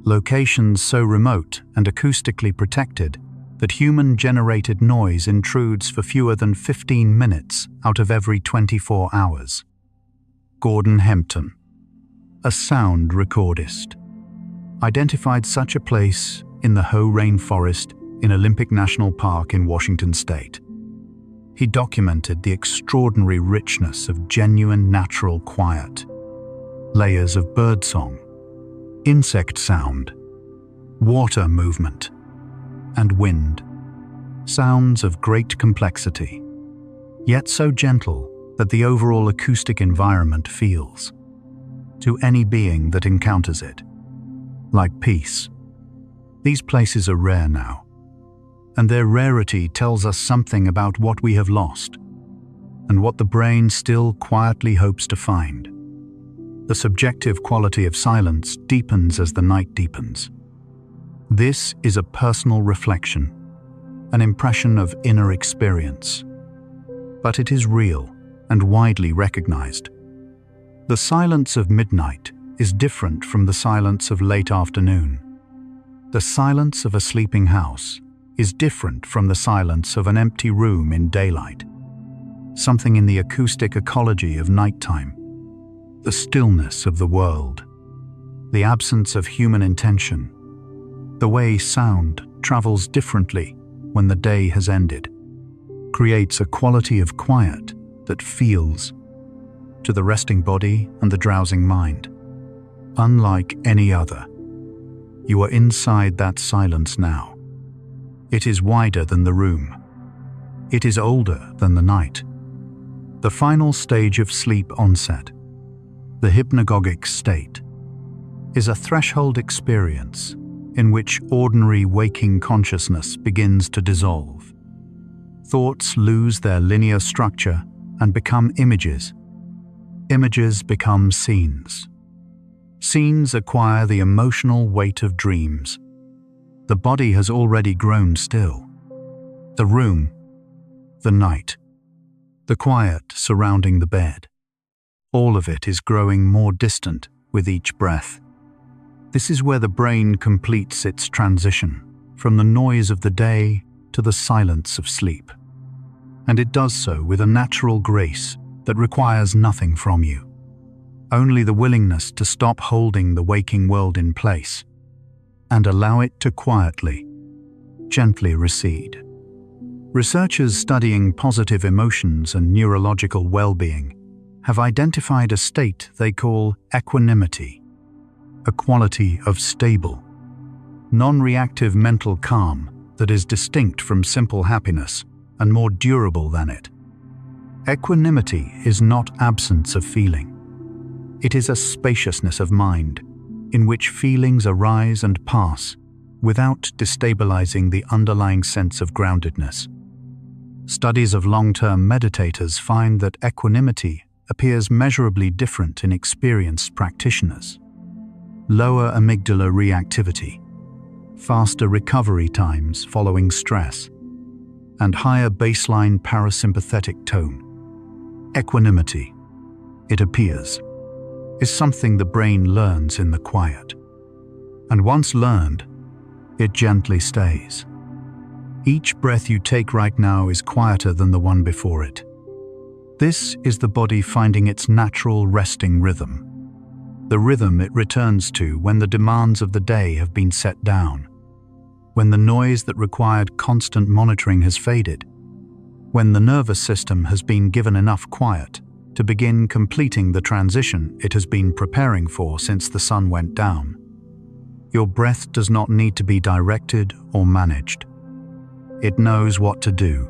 Locations so remote and acoustically protected that human-generated noise intrudes for fewer than 15 minutes out of every 24 hours. Gordon Hempton, a sound recordist, identified such a place in the Hoh Rainforest in Olympic National Park in Washington State. He documented the extraordinary richness of genuine natural quiet, layers of birdsong, insect sound, water movement, and wind. Sounds of great complexity, yet so gentle that the overall acoustic environment feels, to any being that encounters it, like peace. These places are rare now, and their rarity tells us something about what we have lost, and what the brain still quietly hopes to find. The subjective quality of silence deepens as the night deepens. This is a personal reflection, an impression of inner experience. But it is real and widely recognized. The silence of midnight is different from the silence of late afternoon. The silence of a sleeping house is different from the silence of an empty room in daylight. Something in the acoustic ecology of nighttime, the stillness of the world, the absence of human intention, the way sound travels differently when the day has ended, creates a quality of quiet that feels to the resting body and the drowsing mind, unlike any other. You are inside that silence now. It is wider than the room. It is older than the night. The final stage of sleep onset, the hypnagogic state, is a threshold experience in which ordinary waking consciousness begins to dissolve. Thoughts lose their linear structure and become images. Images become scenes. Scenes acquire the emotional weight of dreams. The body has already grown still. The room, the night, the quiet surrounding the bed, all of it is growing more distant with each breath. This is where the brain completes its transition from the noise of the day to the silence of sleep. And it does so with a natural grace that requires nothing from you, only the willingness to stop holding the waking world in place and allow it to quietly, gently recede. Researchers studying positive emotions and neurological well-being have identified a state they call equanimity, a quality of stable, non-reactive mental calm that is distinct from simple happiness and more durable than it. Equanimity is not absence of feeling. It is a spaciousness of mind in which feelings arise and pass without destabilizing the underlying sense of groundedness. Studies of long-term meditators find that equanimity appears measurably different in experienced practitioners. Lower amygdala reactivity, faster recovery times following stress, and higher baseline parasympathetic tone. Equanimity, it appears, is something the brain learns in the quiet. And once learned, it gently stays. Each breath you take right now is quieter than the one before it. This is the body finding its natural resting rhythm, the rhythm it returns to when the demands of the day have been set down, when the noise that required constant monitoring has faded, when the nervous system has been given enough quiet to begin completing the transition it has been preparing for since the sun went down. Your breath does not need to be directed or managed. It knows what to do.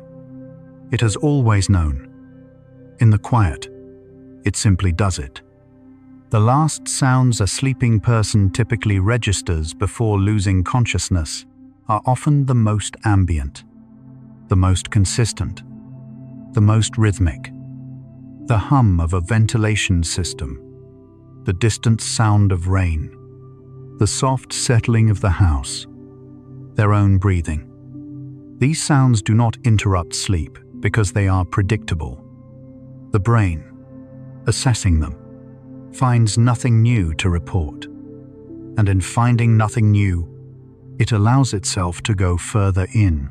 It has always known. In the quiet, it simply does it. The last sounds a sleeping person typically registers before losing consciousness are often the most ambient, the most consistent, the most rhythmic. The hum of a ventilation system, the distant sound of rain, the soft settling of the house, their own breathing. These sounds do not interrupt sleep because they are predictable. The brain, assessing them, finds nothing new to report. And in finding nothing new, it allows itself to go further in.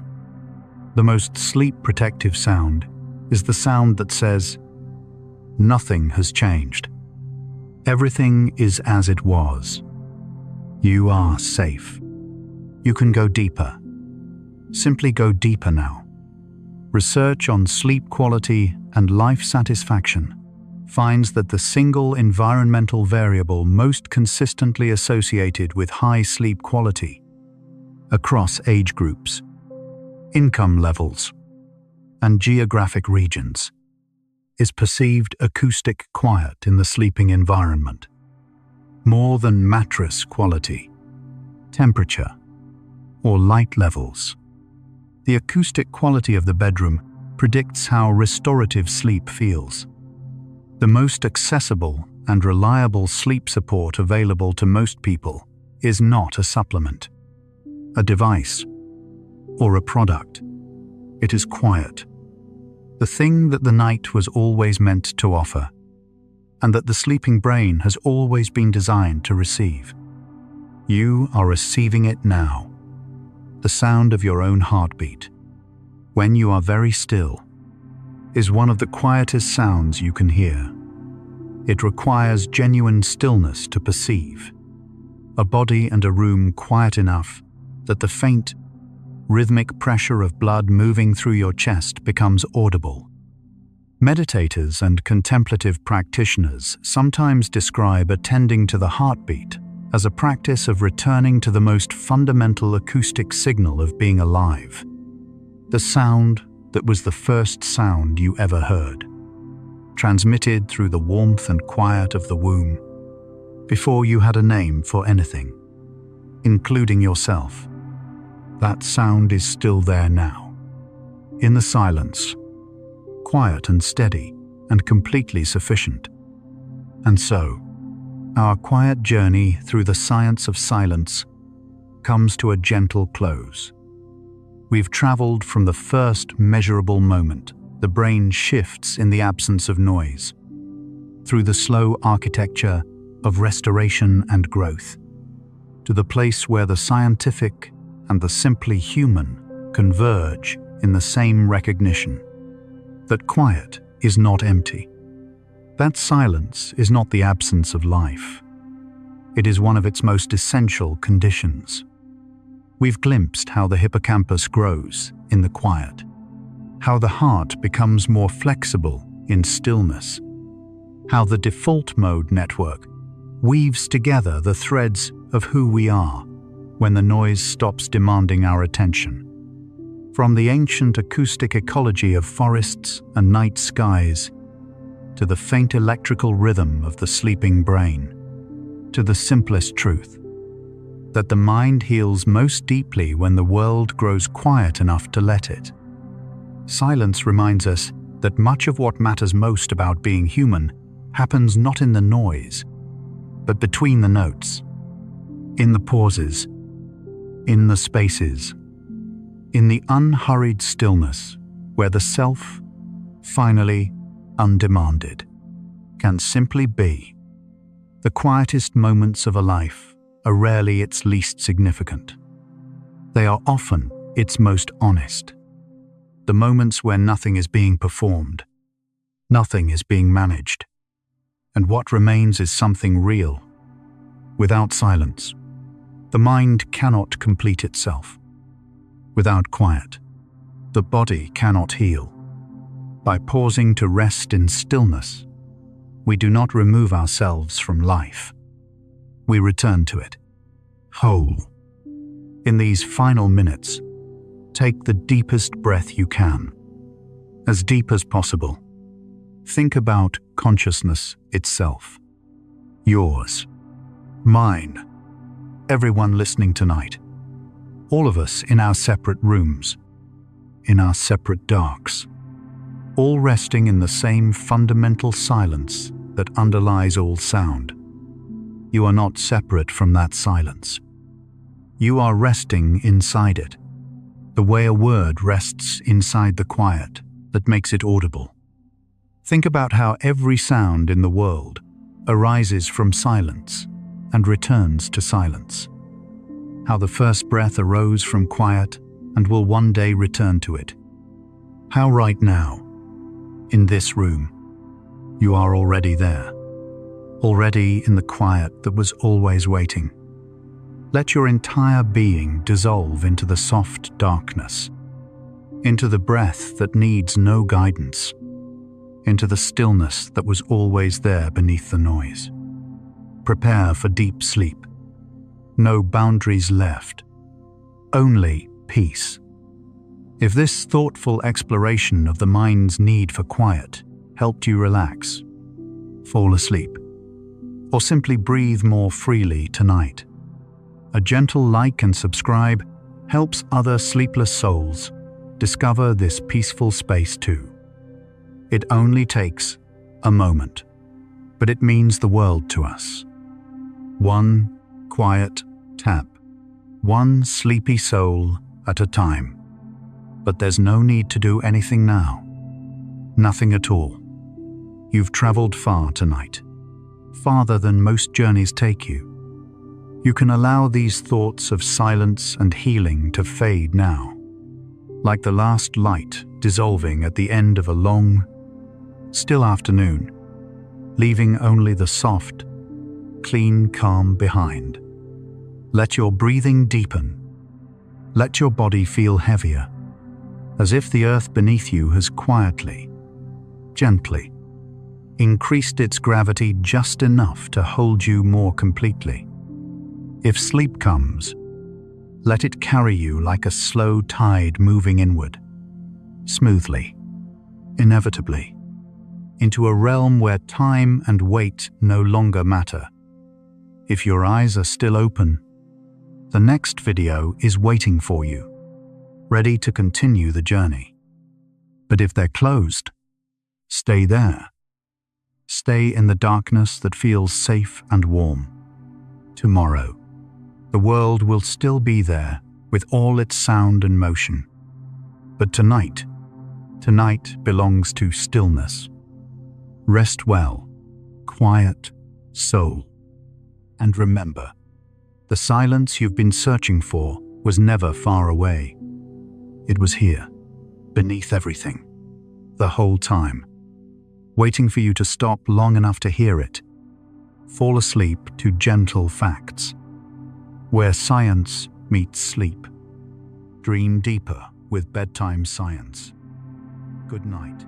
The most sleep-protective sound is the sound that says, "Nothing has changed. Everything is as it was. You are safe. You can go deeper. Simply go deeper now." Research on sleep quality and life satisfaction finds that the single environmental variable most consistently associated with high sleep quality across age groups, income levels, and geographic regions is perceived acoustic quiet in the sleeping environment, more than mattress quality, temperature, or light levels. The acoustic quality of the bedroom predicts how restorative sleep feels. The most accessible and reliable sleep support available to most people is not a supplement, a device, or a product. It is quiet, the thing that the night was always meant to offer, and that the sleeping brain has always been designed to receive. You are receiving it now. The sound of your own heartbeat, when you are very still, is one of the quietest sounds you can hear. It requires genuine stillness to perceive, a body and a room quiet enough that the faint, rhythmic pressure of blood moving through your chest becomes audible. Meditators and contemplative practitioners sometimes describe attending to the heartbeat as a practice of returning to the most fundamental acoustic signal of being alive, the sound that was the first sound you ever heard, transmitted through the warmth and quiet of the womb, before you had a name for anything, including yourself. That sound is still there now, in the silence, quiet and steady and completely sufficient. And so, our quiet journey through the science of silence comes to a gentle close. We've traveled from the first measurable moment the brain shifts in the absence of noise, through the slow architecture of restoration and growth, to the place where the scientific and the simply human converge in the same recognition that quiet is not empty. That silence is not the absence of life. It is one of its most essential conditions. We've glimpsed how the hippocampus grows in the quiet, how the heart becomes more flexible in stillness, how the default mode network weaves together the threads of who we are when the noise stops demanding our attention. From the ancient acoustic ecology of forests and night skies, to the faint electrical rhythm of the sleeping brain, to the simplest truth, that the mind heals most deeply when the world grows quiet enough to let it. Silence reminds us that much of what matters most about being human happens not in the noise, but between the notes, in the pauses, in the spaces, in the unhurried stillness where the self, finally undemanded, can simply be. The quietest moments of a life are rarely its least significant. They are often its most honest. The moments where nothing is being performed, nothing is being managed, and what remains is something real. Without silence, the mind cannot complete itself. Without quiet, the body cannot heal. By pausing to rest in stillness, we do not remove ourselves from life. We return to it, whole. In these final minutes, take the deepest breath you can, as deep as possible. Think about consciousness itself. Yours, mine, everyone listening tonight. All of us in our separate rooms, in our separate darks, all resting in the same fundamental silence that underlies all sound. You are not separate from that silence. You are resting inside it, the way a word rests inside the quiet that makes it audible. Think about how every sound in the world arises from silence and returns to silence. How the first breath arose from quiet and will one day return to it. How right now, in this room, you are already there, already in the quiet that was always waiting. Let your entire being dissolve into the soft darkness, into the breath that needs no guidance, into the stillness that was always there beneath the noise. Prepare for deep sleep. No boundaries left. Only peace. If this thoughtful exploration of the mind's need for quiet helped you relax, fall asleep, or simply breathe more freely tonight, a gentle like and subscribe helps other sleepless souls discover this peaceful space too. It only takes a moment, but it means the world to us. One quiet tap, one sleepy soul at a time. But there's no need to do anything now. Nothing at all. You've traveled far tonight, farther than most journeys take you. You can allow these thoughts of silence and healing to fade now, like the last light dissolving at the end of a long, still afternoon, leaving only the soft, clean calm behind. Let your breathing deepen. Let your body feel heavier, as if the earth beneath you has quietly, gently, increased its gravity just enough to hold you more completely. If sleep comes, let it carry you like a slow tide moving inward, smoothly, inevitably, into a realm where time and weight no longer matter. If your eyes are still open, the next video is waiting for you, ready to continue the journey. But if they're closed, stay there. Stay in the darkness that feels safe and warm. Tomorrow, the world will still be there with all its sound and motion. But tonight belongs to stillness. Rest well, quiet soul. And remember, the silence you've been searching for was never far away. It was here, beneath everything, the whole time, waiting for you to stop long enough to hear it. Fall asleep to gentle facts, where science meets sleep. Dream deeper with bedtime science. Good night.